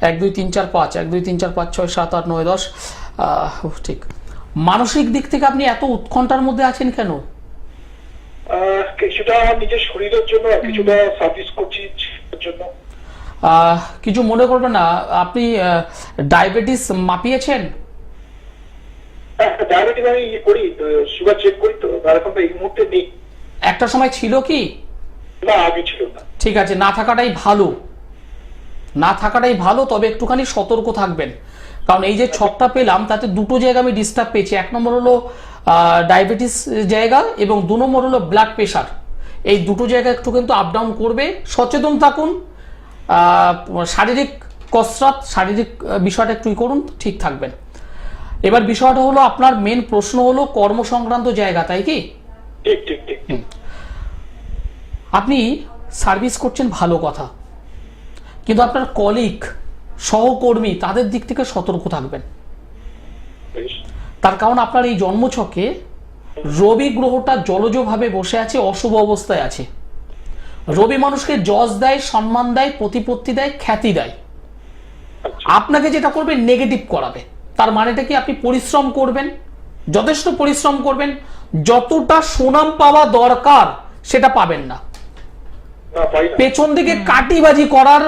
1 2 3 4 5 1 2 3 4 5 6 7 8 9 10। ঠিক। মানসিক দিক থেকে আপনি এত উৎকণ্ঠার মধ্যে আছেন কেন? কিছুটা আমার নিজের শরীরের জন্য, কিছুটা সার্ভিস করছি জন্য। কিছু মনে করবেন না। আপনি ডায়াবেটিস মাপিয়েছেন? ডায়াবেটিস আমি করি, সুগার চেক করি, তো এখন তো এই মুহূর্তে নেই। একটা সময় ছিল কি? না, আগে ছিল না। ঠিক আছে, না থাকাটাই ভালো, না থাকাটাই ভালো, তবে একটুখানি সতর্ক থাকবেন। কারণ এই যে ছকটা পেলাম তাতে দুটো জায়গা আমি ডিস্টার্ব পেয়েছি। 1 নম্বর হলো ডায়াবেটিস জায়গা, এবং 2 নম্বর হলো ব্লাড প্রেশার। এই দুটো জায়গা একটু কিন্তু আপ ডাউন করবে। সচেতন থাকুন, শারীরিক কসরত, শারীরিক বিষয়টা একটু করুন, ঠিক থাকবেন। এবার বিষয়টা হলো, আপনার মেন প্রশ্ন হলো কর্ম সংক্রান্ত জায়গা, তাই কি? ঠিক ঠিক ঠিক। আপনি সার্ভিস করছেন, ভালো কথা, কিন্তু আপনার কলিগ, সহকর্মী, তাদের দিক থেকে সতর্ক থাকবেন। তার কারণ আপনার এই জন্মছকে রবি গ্রহটা জলজভাবে বসে আছে, অশুভ অবস্থায় আছে। রবি মানুষকে যশ দেয়, সম্মান দেয়, প্রতিপত্তি দেয়, খ্যাতি দেয়। আপনাকে যেটা করবে নেগেটিভ করাবে। তার মানেটা কি? আপনি পরিশ্রম করবেন, যথেষ্ট পরিশ্রম করবেন, যতটা সুনাম পাওয়া দরকার সেটা পাবেন না। না পাই না। পেছন দিকে কাটিবাজি করার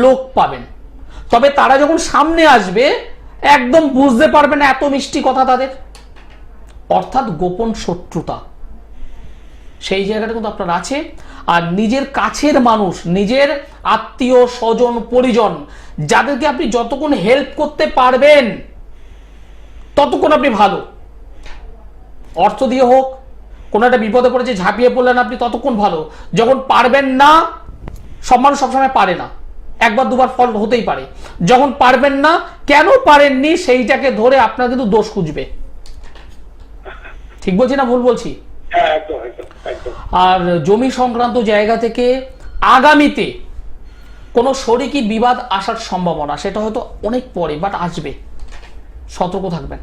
লোক পাবেন, তবে তারা যখন সামনে আসবে একদম বুঝতে পারবেন এত মিষ্টি কথা তাদের, অর্থাৎ গোপন শত্রুতা সেই জায়গাটা কিন্তু আপনার আছে। আর নিজের কাছের মানুষ, নিজের আত্মীয় স্বজন পরিজন, যাদেরকে আপনি যতক্ষণ হেল্প করতে পারবেন ততক্ষণ আপনি ভালো, অর্থ দিয়ে হোক, কোনো একটা বিপদে পড়েছে ঝাঁপিয়ে পড়লেন আপনি, ততক্ষণ ভালো। যখন পারবেন না, সব মানুষ সবসময় পারে না, একবার দুবার ফল হতেই পারে, যখন পারবেন না কেন পারেননি সেইটাকে ধরে আপনার কিন্তু দোষ খুঁজবে। ঠিক বলছি না ভুল বলছি? হ্যাঁ একদম একদম একদম। আর জমি সংক্রান্ত জায়গা থেকে আগামীতে কোনো শরিকি বিবাদ আসার সম্ভাবনা, সেটা হয়তো অনেক পরে, বাট আসবে, সতর্ক থাকবেন।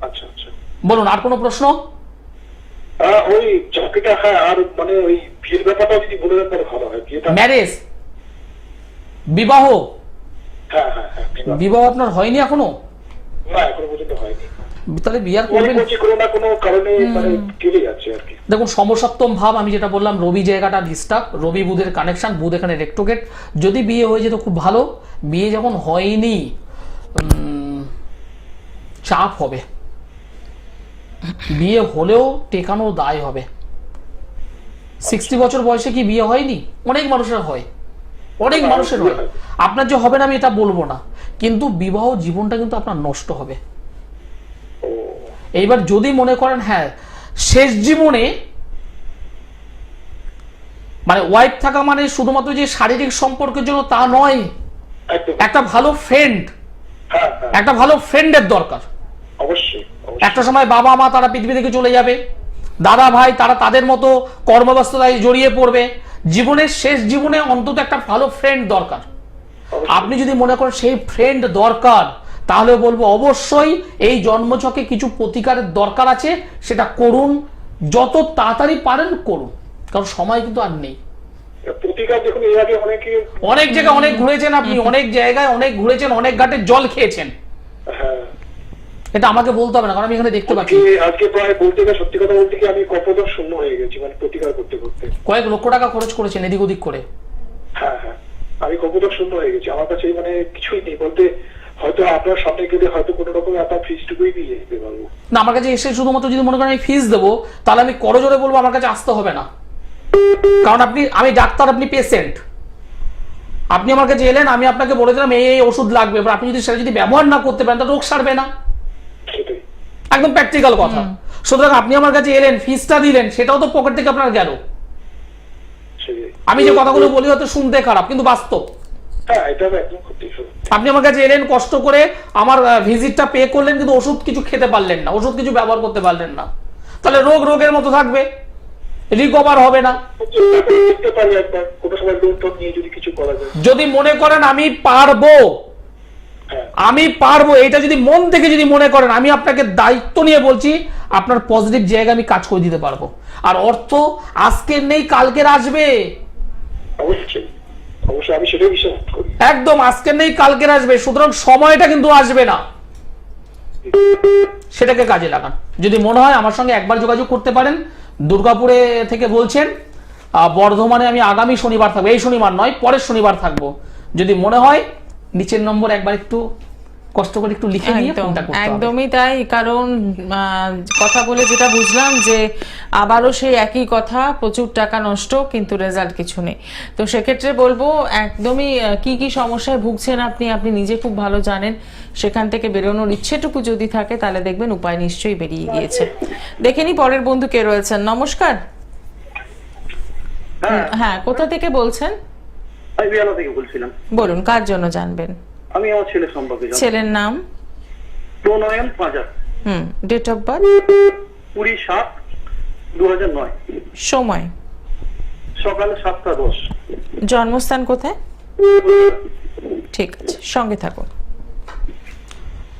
আচ্ছা আচ্ছা। বলুন, আর কোনো প্রশ্ন? ওই চাকরিটা, হ্যাঁ, আর মানে ওই বিয়ের ব্যাপারটা যদি বলে দেন তাহলে ভালো হয়। বিয়েটা, ম্যারেজ, বিবাহ, হ্যাঁ হ্যাঁ হ্যাঁ, বিবাহ। বিবাহ আপনার হয়নি এখনো? না এখনো পর্যন্ত হয়নি। তাহলে বিয়ার মনে করবেন। করছি কোনো না কোনো কারণে মানে কেটে যাচ্ছে আর কি। দেখুন, সমসপ্তম ভাব, আমি যেটা বললাম, রবি জায়গাটা ডিস্টার্ব, রবি বুধের কানেকশন, বুধ এখানে রেক্টোগেট। যদি বিয়ে হয়ে যেত খুব ভালো, বিয়ে যখন হয়নি চাপ হবে, বিয়ে হলেও টেকানো দায় হবে। 60 বছর বয়সে কি বিয়ে হয়নি? অনেক মানুষের হয়, অনেক মানুষের হয়। আপনার যে হবে না আমি এটা বলবো না, কিন্তু বিবাহ জীবনটা কিন্তু আপনার নষ্ট হবে। এইবার যদি মনে করেন হ্যাঁ শেষ জীবনে, মানে ওয়াইফ থাকা মানে শুধুমাত্র যে শারীরিক সম্পর্কের জন্য তা নয়, একদম। একটা ভালো ফ্রেন্ড, হ্যাঁ হ্যাঁ, একটা ভালো ফ্রেন্ডের দরকার। অবশ্যই অবশ্যই। একটা সময় বাবা মা তারা পৃথিবী থেকে চলে যাবে, দাদা ভাই তারা তাদের মতো কর্মব্যস্ততায় জড়িয়ে পড়বে, জীবনের শেষ জীবনে অন্তত একটা ভালো ফ্রেন্ড দরকার। আপনি যদি মনে করেন সেই ফ্রেন্ড দরকার, তাহলে বলবো অবশ্যই এই জন্মছকে কিছু প্রতিকারের দরকার আছে, সেটা করুন, যত তাড়াতাড়ি পারেন করুন, কারণ সময় কিন্তু আর নেই। প্রতিকার দেখুন, এর আগে অনেক জায়গায় অনেক ঘুরেছেন আপনি, অনেক জায়গায় অনেক ঘুরেছেন, অনেক ঘাটে জল খেয়েছেন, হ্যাঁ, এটা আমাকে বলতে হবে না, কারণ আমি এখানে দেখতে পাচ্ছি। আজকে প্রায় বলতে গেলে, সত্যি কথা বলতে কি, আমি কপদক শূন্য হয়ে গেছি, মানে প্রতিকার করতে করতে। কয়েক লক্ষ টাকা খরচ করেছেন এদিক ওদিক করে। হ্যাঁ হ্যাঁ, আমি কপদক শূন্য হয়ে গেছি, আমার কাছে মানে কিছুই নেই বলতে। হয়তো আপনার সামনে গেলে হয়তো কোনো রকম আপনার ফিজটুকুই দিয়ে যেতে পারবো না, আমার কাছে এসে শুধুমাত্র যদি মনে করেন আমি ফিস দেবো, তাহলে আমি করজোরে বলবো আমার কাছে আসতে হবে না, কারণ আমি ডাক্তার, আপনি পেশেন্ট, আপনি আমার কাছে এলেন, আমি আপনাকে বলে দিলাম এই ওষুধ লাগবে, এবার আপনি যদি সেটা যদি ব্যবহার না করতে পারেন তাহলে রোগ সারবে না, সেটাই। একদম প্র্যাকটিক্যাল কথা। সুতরাং আপনি আমার কাছে এলেন, ফিসটা দিলেন, সেটাও তো পকেট থেকে আপনার গেল। সেটাই। আমি যে কথাগুলো বলি হয়তো শুনতে খারাপ, কিন্তু বাস্তব। হ্যাঁ, এটা একদম সত্যি সত্যি। আপনি আমার কাছে এলেন, কষ্ট করে আমার ভিজিটটা পে করলেন, কিন্তু ওষুধ কিছু খেতে পারলেন না, ওষুধ কিছু ব্যবহার করতে পারলেন না, তাহলে রোগ রোগের মতো থাকবে, রিকভার হবে না। দেখতে পারি একবার কোনো সময় লোন টোন নিয়ে যদি কিছু করা যায়। যদি মনে করেন আমি পারবো, হ্যাঁ, আমি পারবো, এটা যদি মন থেকে যদি মনে করেন, আমি আপনাকে দায়িত্ব নিয়ে বলছি, আপনার পজিটিভ জায়গা আমি কাজ করে দিতে পারবো। আর অর্থ আজকের নেই, কালকের আসবে, অবশ্যই অবশ্যই, আমি সেটাই বিশ্বাস করি। একদম আজকের নেই কালকের আসবে, সুতরাং সময়টা কিন্তু আসবে না, সেটাকে কাজে লাগান। যদি মনে হয় আমার সঙ্গে একবার যোগাযোগ করতে পারেন। দুর্গাপুরে থেকে বলছেন, বর্ধমানে আমি আগামী শনিবার থাকবো, এই শনিবার নয় পরের শনিবার থাকবো। যদি মনে হয় নিচের নম্বর একবার একটু কষ্ট করে একটু লিখে নিয়ে ফোনটা করতে হবে। একদমই তাই, কারণ কথা বলে যেটা বুঝলাম যে আবারও সেই একই কথা, প্রচুর টাকা নষ্ট কিন্তু রেজাল্ট কিছু নেই। তো সেক্ষেত্রে বলবো একদমই কি কি সমস্যায় ভুগছেন আপনি নিজে খুব ভালো জানেন, সেখান থেকে বেরোনোর ইচ্ছেটুকু যদি থাকে তাহলে দেখবেন উপায় নিশ্চয়ই বেরিয়ে গিয়েছে। দেখে নি পরের বন্ধু কে রয়েছেন। নমস্কার। হ্যাঁ, কোথা থেকে বলছেন? আমি বিয়ালা থেকে বলছিলাম। বলুন, কার জন্য জানবেন? আমি আমার ছেলে সম্পর্কে জানবো। ছেলের নাম? প্রণয়ন পাঁজা। Date of birth? 20/7/2009। সময়? সকালে 7টা 10। জন্মস্থান কোথায়? ঠিক আছে, সঙ্গে থাকুন।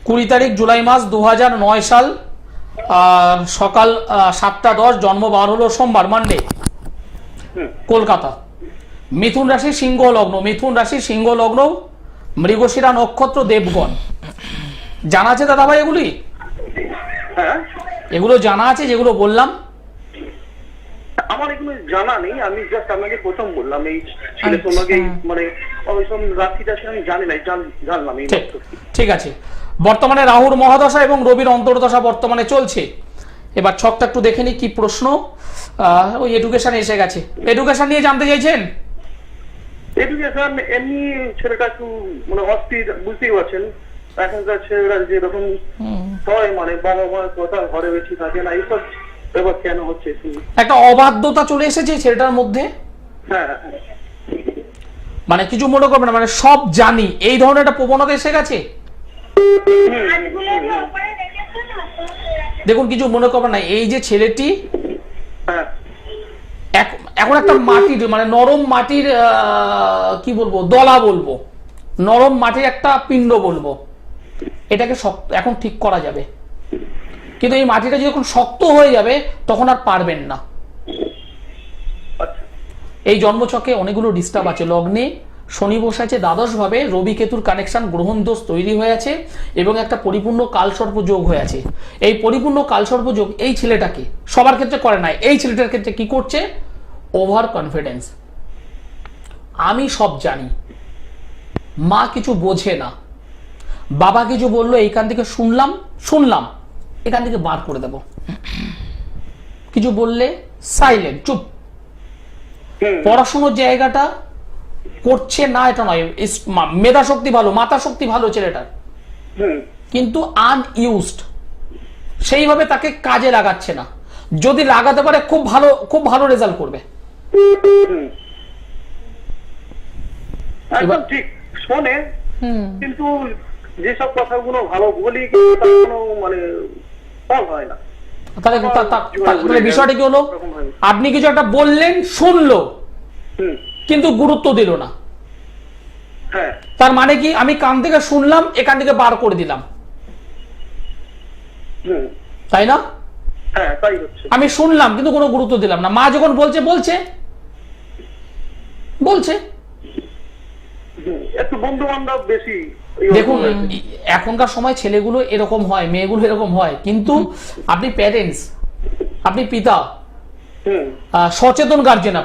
20 তারিখ জুলাই মাস 2009 সাল, সকাল 7টা 10, জন্ম বার হলো সোমবার, মানডে, কলকাতা। মিথুন রাশি সিংহ লগ্ন, মিথুন রাশি সিংহ লগ্ন, মৃগশিরা নক্ষত্র, দেবগণ। জানা আছে দাদা ভাই এগুলি? হ্যাঁ, এগুলো জানা আছে যেগুলো বললাম? আমার এগুলো জানা নেই, আমি জাস্ট আপনাকে প্রথম বললাম এই ছেলে আচ্ছা। তোমাকে মানে ওইসব রাশিটা আমি জানি না, জানলাম এই ঠিক মাত্র। ঠিক আছে। বর্তমানে রাহুর মহাদশা এবং রবির অন্তর্দশা বর্তমানে চলছে। এবার ছকটা একটু দেখে নি কি প্রশ্ন। ওই এডুকেশন এসে গেছে। এডুকেশন নিয়ে জানতে চাইছেন? এডুকেশন এমনি ছেলেটা একটু মানে অস্থির, বুঝতেই পারছেন এখনকার ছেলেরা যেরকম হয়, মানে বাবা মায়ের কথা ঘরে বেশি থাকে না, এইসব ব্যাপার কেন হচ্ছে শুনি। একটা অবাধ্যতা চলে এসেছে ছেলেটার মধ্যে। হ্যাঁ, মানে কিছু মনে করবে না, মানে সব জানি এই ধরনের একটা প্রবণতা এসে গেছে। দেখুন কিছু মনে করবে না, এই যে ছেলেটি হ্যাঁ, এখন একটা মাটির মানে নরম মাটির কি বলবো, দলা বলবো, নরম মাটির একটা পিণ্ড বলবো, এটাকে শক্ত এখন ঠিক করা যাবে। কিন্তু এই মাটিটা যখন শক্ত হয়ে যাবে তখন আর পারবেন না। আচ্ছা, এই জন্মছকে অনেকগুলো ডিস্টার্ব আছে। লগ্নে শনি বসে আছে দ্বাদশ ভাবে, রবি কেতুর কানেকশন গ্রহণ দোষ তৈরি হয়ে আছে এবং একটা পরিপূর্ণ কালসর্প যোগ হয়ে আছে। এই পরিপূর্ণ কালসর্প যোগ এই ছেলেটাকে সবার ক্ষেত্রে করে নাই, এই ছেলেটার ক্ষেত্রে কি করছে, ওভার কনফিডেন্স। আমি সব জানি, মা কিছু বোঝে না, বাবা কিছু বললো এইখান থেকে শুনলাম এখান থেকে বার করে দেব, কিছু বললে সাইলেন্ট, চুপ। পড়াশোনার জায়গাটা করছে না এটা নয়, মেধা শক্তি ভালো, মাথা শক্তি ভালো ছেলেটার, কিন্তু আনইউজড, সেইভাবে তাকে কাজে লাগাচ্ছে না। যদি লাগাতে পারে খুব ভালো রেজাল্ট করবে। একদম ঠিক শোনে, কিন্তু যেসব কথাগুলো ভালো বলি তার কোনো মানে ফল হয় না। তাহলে বিষয়টা কি হলো, আপনি কিছু একটা বললেন, শুনলো কিন্তু গুরুত্ব দিল না। হ্যাঁ, তার মানে কি, আমি কান থেকে শুনলাম, এখান থেকে বার করে দিলাম, তাই না? হ্যাঁ, তাই হচ্ছে। আমি শুনলাম কিন্তু কোনো গুরুত্ব দিলাম না। মা যখন বলছে একটু বন্ধু বান্ধব বেশি। দেখুন এখনকার সময় ছেলেগুলো এরকম হয়, মেয়েগুলো এরকম হয়, কিন্তু আপনি প্যারেন্টস, আপনি পিতা, সচেতন গার্জেন,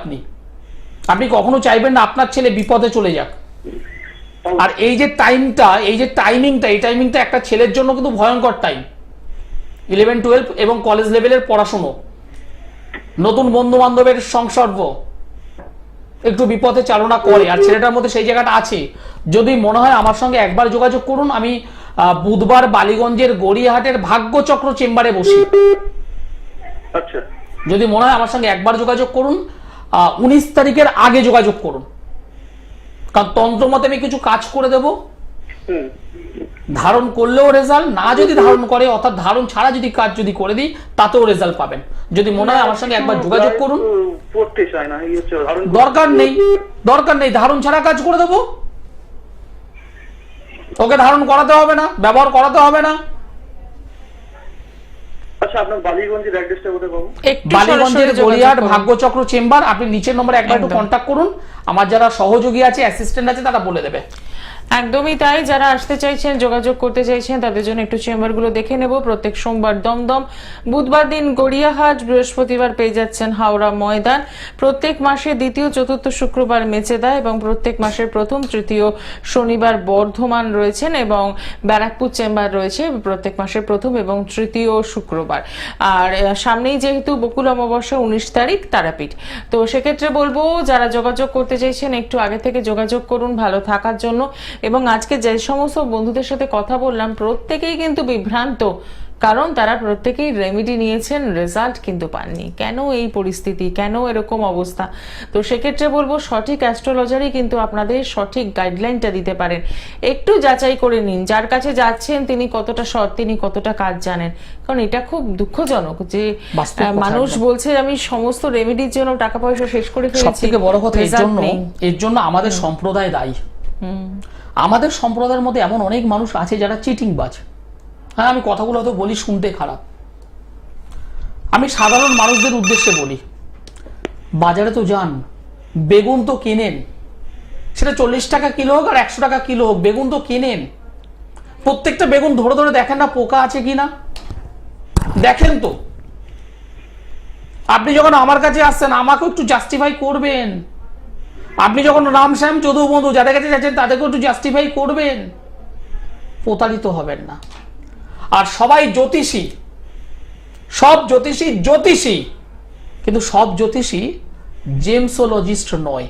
আপনি কখনো চাইবেন না আপনার ছেলে বিপদে চলে যাক। আর এই যে টাইমিংটা একটা ছেলের জন্য কিন্তু ভয়ঙ্কর টাইম। 11, 12 এবং কলেজ লেভেলের পড়াশুনো, নতুন বন্ধু বান্ধবের সংসর্গ একটু বিপদে চালনা করে, আর ছেলেটার মধ্যে সেই জায়গাটা আছে। যদি মনে হয় আমার সঙ্গে একবার যোগাযোগ করুন, আমি বুধবার বালিগঞ্জের গড়িয়াহাটের ভাগ্যচক্র চেম্বারে বসি। আচ্ছা, যদি মনে হয় আমার সঙ্গে একবার যোগাযোগ করুন, 19 তারিখের আগে যোগাযোগ করুন, কারণ তন্ত্র মতে আমি কিছু কাজ করে দেব। ধারণ করলেও রেজাল্ট, না যদি ধারণ করে অর্থাৎ ধারণ ছাড়া যদি কাজ যদি করে দিই তাতেও রেজাল্ট পাবেন। যদি মনে হয় আমার সঙ্গে একবার যোগাযোগ করুন। পড়তে চায় না, এই হচ্ছে দরকার নেই, ধারণ ছাড়া কাজ করে দেবো। ওকে ধারণ করাতে হবে না, ব্যবহার করাতে হবে না। আচ্ছা, আপনার বালিগঞ্জের অ্যাড্রেসটা কোথায় পাবো? বালিগঞ্জের গড়িয়াহাট ভাগ্যচক্র চেম্বার, আপনি নিচের নম্বরে একবার একটু কন্ট্যাক্ট করুন, আমার যারা সহযোগী আছে, অ্যাসিস্ট্যান্ট আছে, তারা বলে দেবে। একদমই তাই। যারা আসতে চাইছেন, যোগাযোগ করতে চাইছেন, তাদের জন্য একটু চেম্বারগুলো দেখে নেব। প্রত্যেক সোমবার দমদম, বুধবার দিন গড়িয়াহাট, বৃহস্পতিবার পেয়ে যাচ্ছেন হাওড়া ময়দান, প্রত্যেক মাসে দ্বিতীয়, চতুর্থ শুক্রবার মেচেদা, এবং প্রত্যেক মাসের প্রথম, তৃতীয় শনিবার বর্ধমান রয়েছেন, এবং ব্যারাকপুর চেম্বার রয়েছে প্রত্যেক মাসের প্রথম এবং তৃতীয় শুক্রবার। আর সামনেই যেহেতু বকুল অমাবস্যা 19 তারিখ, তারাপীঠ। তো সেক্ষেত্রে বলবো যারা যোগাযোগ করতে চাইছেন একটু আগে থেকে যোগাযোগ করুন ভালো থাকার জন্য। এবং আজকে যে সমস্ত বন্ধুদের সাথে কথা বললাম প্রত্যেকেই কিন্তু বিভ্রান্ত, কারণ তারা প্রত্যেকেই রেমেডি নিয়েছেন, রেজাল্ট কিন্তু পাননি। কেন এই পরিস্থিতি, কেন এরকম অবস্থা? তো সেক্ষেত্রে বলবো সঠিক অ্যাস্ট্রোলজারই কিন্তু আপনাদের সঠিক গাইডলাইনটা দিতে পারেন। একটু যাচাই করে নিন যার কাছে যাচ্ছেন তিনি কতটা সৎ, তিনি কতটা কাজ জানেন। কারণ এটা খুব দুঃখজনক যে মানুষ বলছে আমি সমস্ত রেমেডির জন্য টাকা পয়সা শেষ করে ফেলেছি। সবথেকে বড় কথা এর জন্য আমাদের সম্প্রদায় দায়ী। আমাদের সম্প্রদায়ের মধ্যে এমন অনেক মানুষ আছে যারা চিটিংবাজ। হ্যাঁ, আমি কথাগুলো হয়তো বলি, শুনতে খারাপ। আমি সাধারণ মানুষদের উদ্দেশ্যে বলি, বাজারে তো যান, বেগুন তো কেনেন, সেটা 40 টাকা কিলো হোক আর 100 টাকা কিলো হোক, বেগুন তো কেনেন। প্রত্যেকটা বেগুন ধরে ধরে দেখেন না পোকা আছে কিনা, দেখেন তো। আপনি যখন আমার কাছে আসছেন আমাকেও একটু জাস্টিফাই করবেন। আপনি যখন রামশ্যাম যদু মধু যাদের কাছে যাচ্ছেন তাদেরকেও একটু জাস্টিফাই করবেন। প্রতারিত হবেন না। আর সবাই জ্যোতিষী, সব জ্যোতিষী জ্যোতিষী, কিন্তু সব জ্যোতিষী জেমসোলজিস্ট নয়,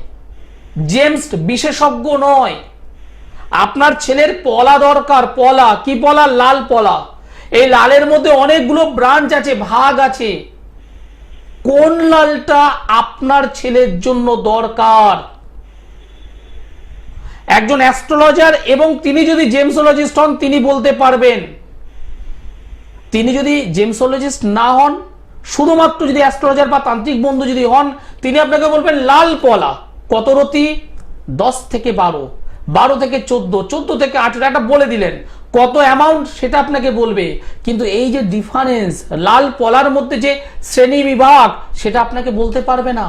জেমস বিশেষজ্ঞ নয়। আপনার ছেলের পলা দরকার, পলা কি পলা? লাল পলা। এই লালের মধ্যে অনেকগুলো ব্রাঞ্চ আছে, ভাগ আছে। কোন লালটা আপনার ছেলের জন্য দরকার? একজন অ্যাস্ট্রোলজার এবং তিনি যদি জেমসোলজিস্ট হন তিনি বলতে পারবেন। তিনি যদি জেমসোলজিস্ট না হন, শুধুমাত্র যদি অ্যাস্ট্রোলজার বা তান্ত্রিক বন্ধু যদি হন, তিনি আপনাকে বলবেন লাল পলা কত রতি? 10 থেকে 12, 12 থেকে 14, 14 থেকে 18, একটা বলে দিলেন। কত অ্যামাউন্ট সেটা আপনাকে বলবে, কিন্তু এই যে ডিফারেন্স, লাল পলার মধ্যে যে শ্রেণী বিভাগ, সেটা আপনাকে বলতে পারবে না।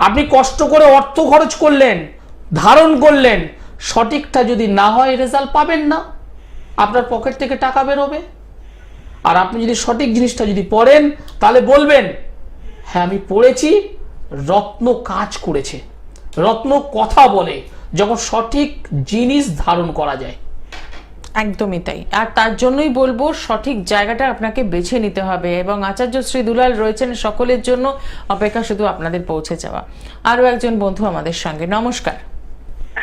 আপনি কষ্ট করে অর্থ খরচ করলেন, ধারণ করলেন, সঠিকটা যদি না হয় রেজাল্ট পাবেন না, আপনার পকেট থেকে টাকা বেরোবে। আর আপনি যদি সঠিক জিনিসটা যদি পড়েন তাহলে বলবেন হ্যাঁ আমি পড়েছি, রত্ন কাজ করেছে। রত্ন কথা বলে যখন সঠিক জিনিস ধারণ করা যায়। একদমই তাই। আর তার জন্যই বলবো সঠিক জায়গাটা আপনাকে বেছে নিতে হবে, এবং আচার্য শ্রী দুলাল রয়েছেন সকলের জন্য, অপেক্ষা শুধু আপনাদের পৌঁছে যাওয়া। আরো একজন বন্ধু আমাদের সঙ্গে। নমস্কার।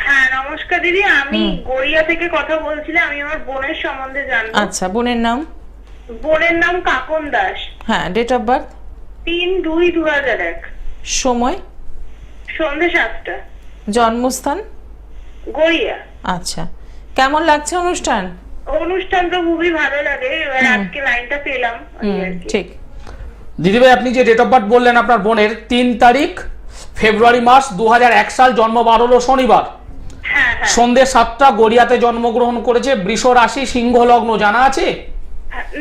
হ্যাঁ নমস্কার দিদি, আমি গড়িয়া থেকে কথা বলছিলাম। আমি আমার বোনের সম্বন্ধে জানবো। আচ্ছা, বোনের নাম? বোনের নাম কাকন দাস। হ্যাঁ, ডেট অফ বার্থ? 3/2/2001। সময়? সন্ধ্যে 7টা। জন্মস্থান? গড়িয়া। আচ্ছা, কেমন লাগছে অনুষ্ঠান? অনুষ্ঠান তো খুবই ভালো লাগে, এবার আজকে লাইনটা পেলাম এই আর কি। ঠিক। দিদিভাই আপনি যে ডেট অফ বার্থ বললেন আপনার বোনের, 3 তারিখ ফেব্রুয়ারি মাস 2001 সাল, জন্ম 12 হলো শনিবার, হ্যাঁ হ্যাঁ। সন্ধ্যে 7টা, গড়িয়াতে জন্মগ্রহণ করেছে, বৃষ রাশি, সিংহ লগ্ন, জানা আছে?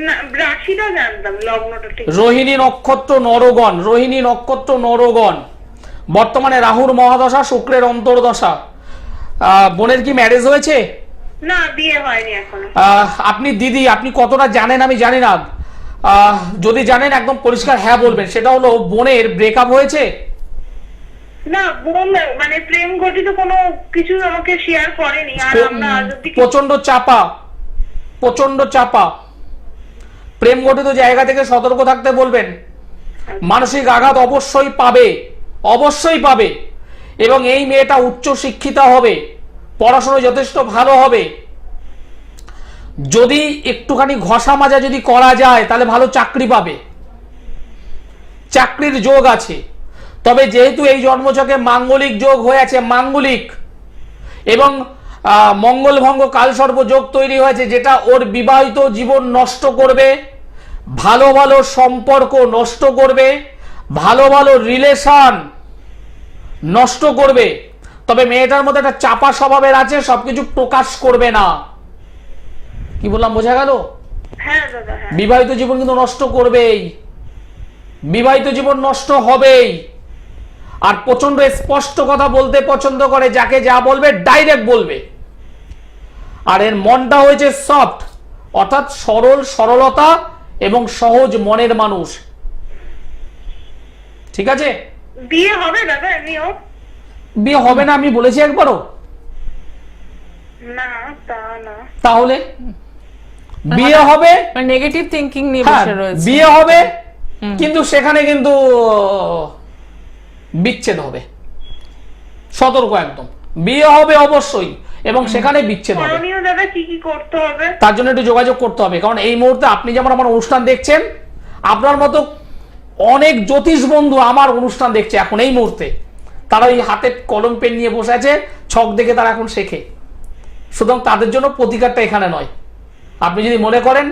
না রাশিটা জানতাম, লগ্নটা ঠিক। রোহিণী নক্ষত্র নরগণ, রোহিণী নক্ষত্র নরগণ। বর্তমানে রাহুর মহাদশা, শুক্রের অন্তর্দশা। বোনের কি ম্যারেজ হয়েছে? না বিয়ে হয়নি এখনো। আপনি দিদি আপনি কতটা জানেন আমি জানি না, যদি জানেন একদম পরিষ্কার হ্যাঁ বলবেন। সেটা হলো বোনের ব্রেকআপ হয়েছে? না বোন মানে প্রেম ঘটিত কোনো কিছু আমাকে শেয়ার করেনি। আর আমরা আজ অব্দি প্রচন্ড চাপা, প্রচন্ড চাপা। প্রেম ঘটিত জায়গা থেকে সতর্ক থাকতে বলবেন। মানসিক আঘাত অবশ্যই পাবে, অবশ্যই পাবে। এবং এই মেয়েটা উচ্চ শিক্ষিতা হবে, পড়াশোনা যথেষ্ট ভালো হবে। যদি একটুখানি ঘষা মাজা যদি করা যায় তাহলে ভালো চাকরি পাবে, চাকরির যোগ আছে। তবে যেহেতু এই জন্মছকে মাঙ্গলিক যোগ হয়ে আছে, মাঙ্গলিক এবং মঙ্গল ভঙ্গ কালসর্প যোগ তৈরি হয়েছে, যেটা ওর বিবাহিত জীবন নষ্ট করবে, ভালো ভালো সম্পর্ক নষ্ট করবে, ভালো ভালো রিলেশন নষ্ট করবে। তবে মেয়েটার মধ্যে একটা চাপা স্বভাবের আছে, সবকিছু প্রকাশ করবে না। কি বললাম বোঝা গেল? হ্যাঁ দাদা হ্যাঁ। বিবাহিত জীবন কিন্তু নষ্ট করবেই, বিবাহিত জীবন নষ্ট হবেই। আর প্রচন্ড স্পষ্ট কথা বলতে পছন্দ করে, যাকে যা বলবে ডাইরেক্ট বলবে। আর এর মনটা হয়েছে সফট, অর্থাৎ সরল, সরলতা এবং সহজ মনের মানুষ। ঠিক আছে? বিয়ে হবে দাদা এমনিও? বিয়ে হবে না আমি বলেছি একবারও? না তা না। তাহলে বিয়ে হবে, নেগেটিভ থিঙ্কিং নিয়ে হ্যাঁ, বসে রয়েছে। বিয়ে হবে, কিন্তু সেখানে কিন্তু বিচ্ছেদ হবে। সতর্ক একদম। বিয়ে হবে অবশ্যই, এবং সেখানে বিচ্ছেদ হবে। করণীয় দাদা কি কি করতে হবে? তার জন্য একটু যোগাযোগ করতে হবে। কারণ এই মুহূর্তে আপনি যেমন আমার অনুষ্ঠান দেখছেন, আপনার মতো অনেক জ্যোতিষ বন্ধু আমার অনুষ্ঠান দেখছে এখন এই মুহূর্তে। তারা এই হাতে কলম পেন নিয়ে বসে আছে, ছক দেখে তারা এখন শেখে। সুতরাং তাদের জন্য প্রতিকারটা এখানে নয়। আপনি যদি মনে করেন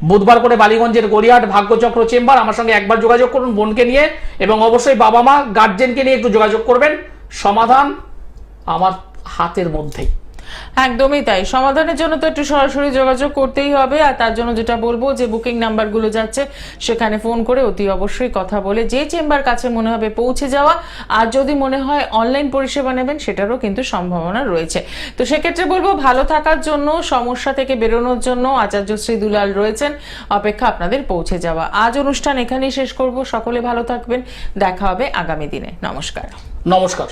বুধবার করে বালিগঞ্জের গড়িয়াহাট ভাগ্যচক্র চেম্বার, আমার সঙ্গে একবার যোগাযোগ করুন বোনকে নিয়ে, এবং অবশ্যই বাবা মা গার্জেনকে নিয়ে একটু যোগাযোগ করবেন। সমাধান আমার হাতের মধ্যেই। একদমই তাই। সমাধানের জন্য তো একটু সরাসরি যোগাযোগ করতেই হবে, আর তার জন্য যেটা বলবো যে বুকিং নাম্বারগুলো যাচ্ছে সেখানে ফোন করে অতি অবশ্যই কথা বলে যে চেম্বার কাছে মনে হবে পৌঁছে যাওয়া, আর যদি মনে হয় অনলাইন পরিষেবা নেবেন সেটারও কিন্তু সম্ভাবনা রয়েছে। তো সেক্ষেত্রে বলবো ভালো থাকার জন্য, সমস্যা থেকে বেরোনোর জন্য আচার্যশ্রী দুলাল রয়েছেন, অপেক্ষা আপনাদের পৌঁছে যাওয়া। আজ অনুষ্ঠান এখানেই শেষ করব। সকলে ভালো থাকবেন, দেখা হবে আগামী দিনে। নমস্কার। নমস্কার।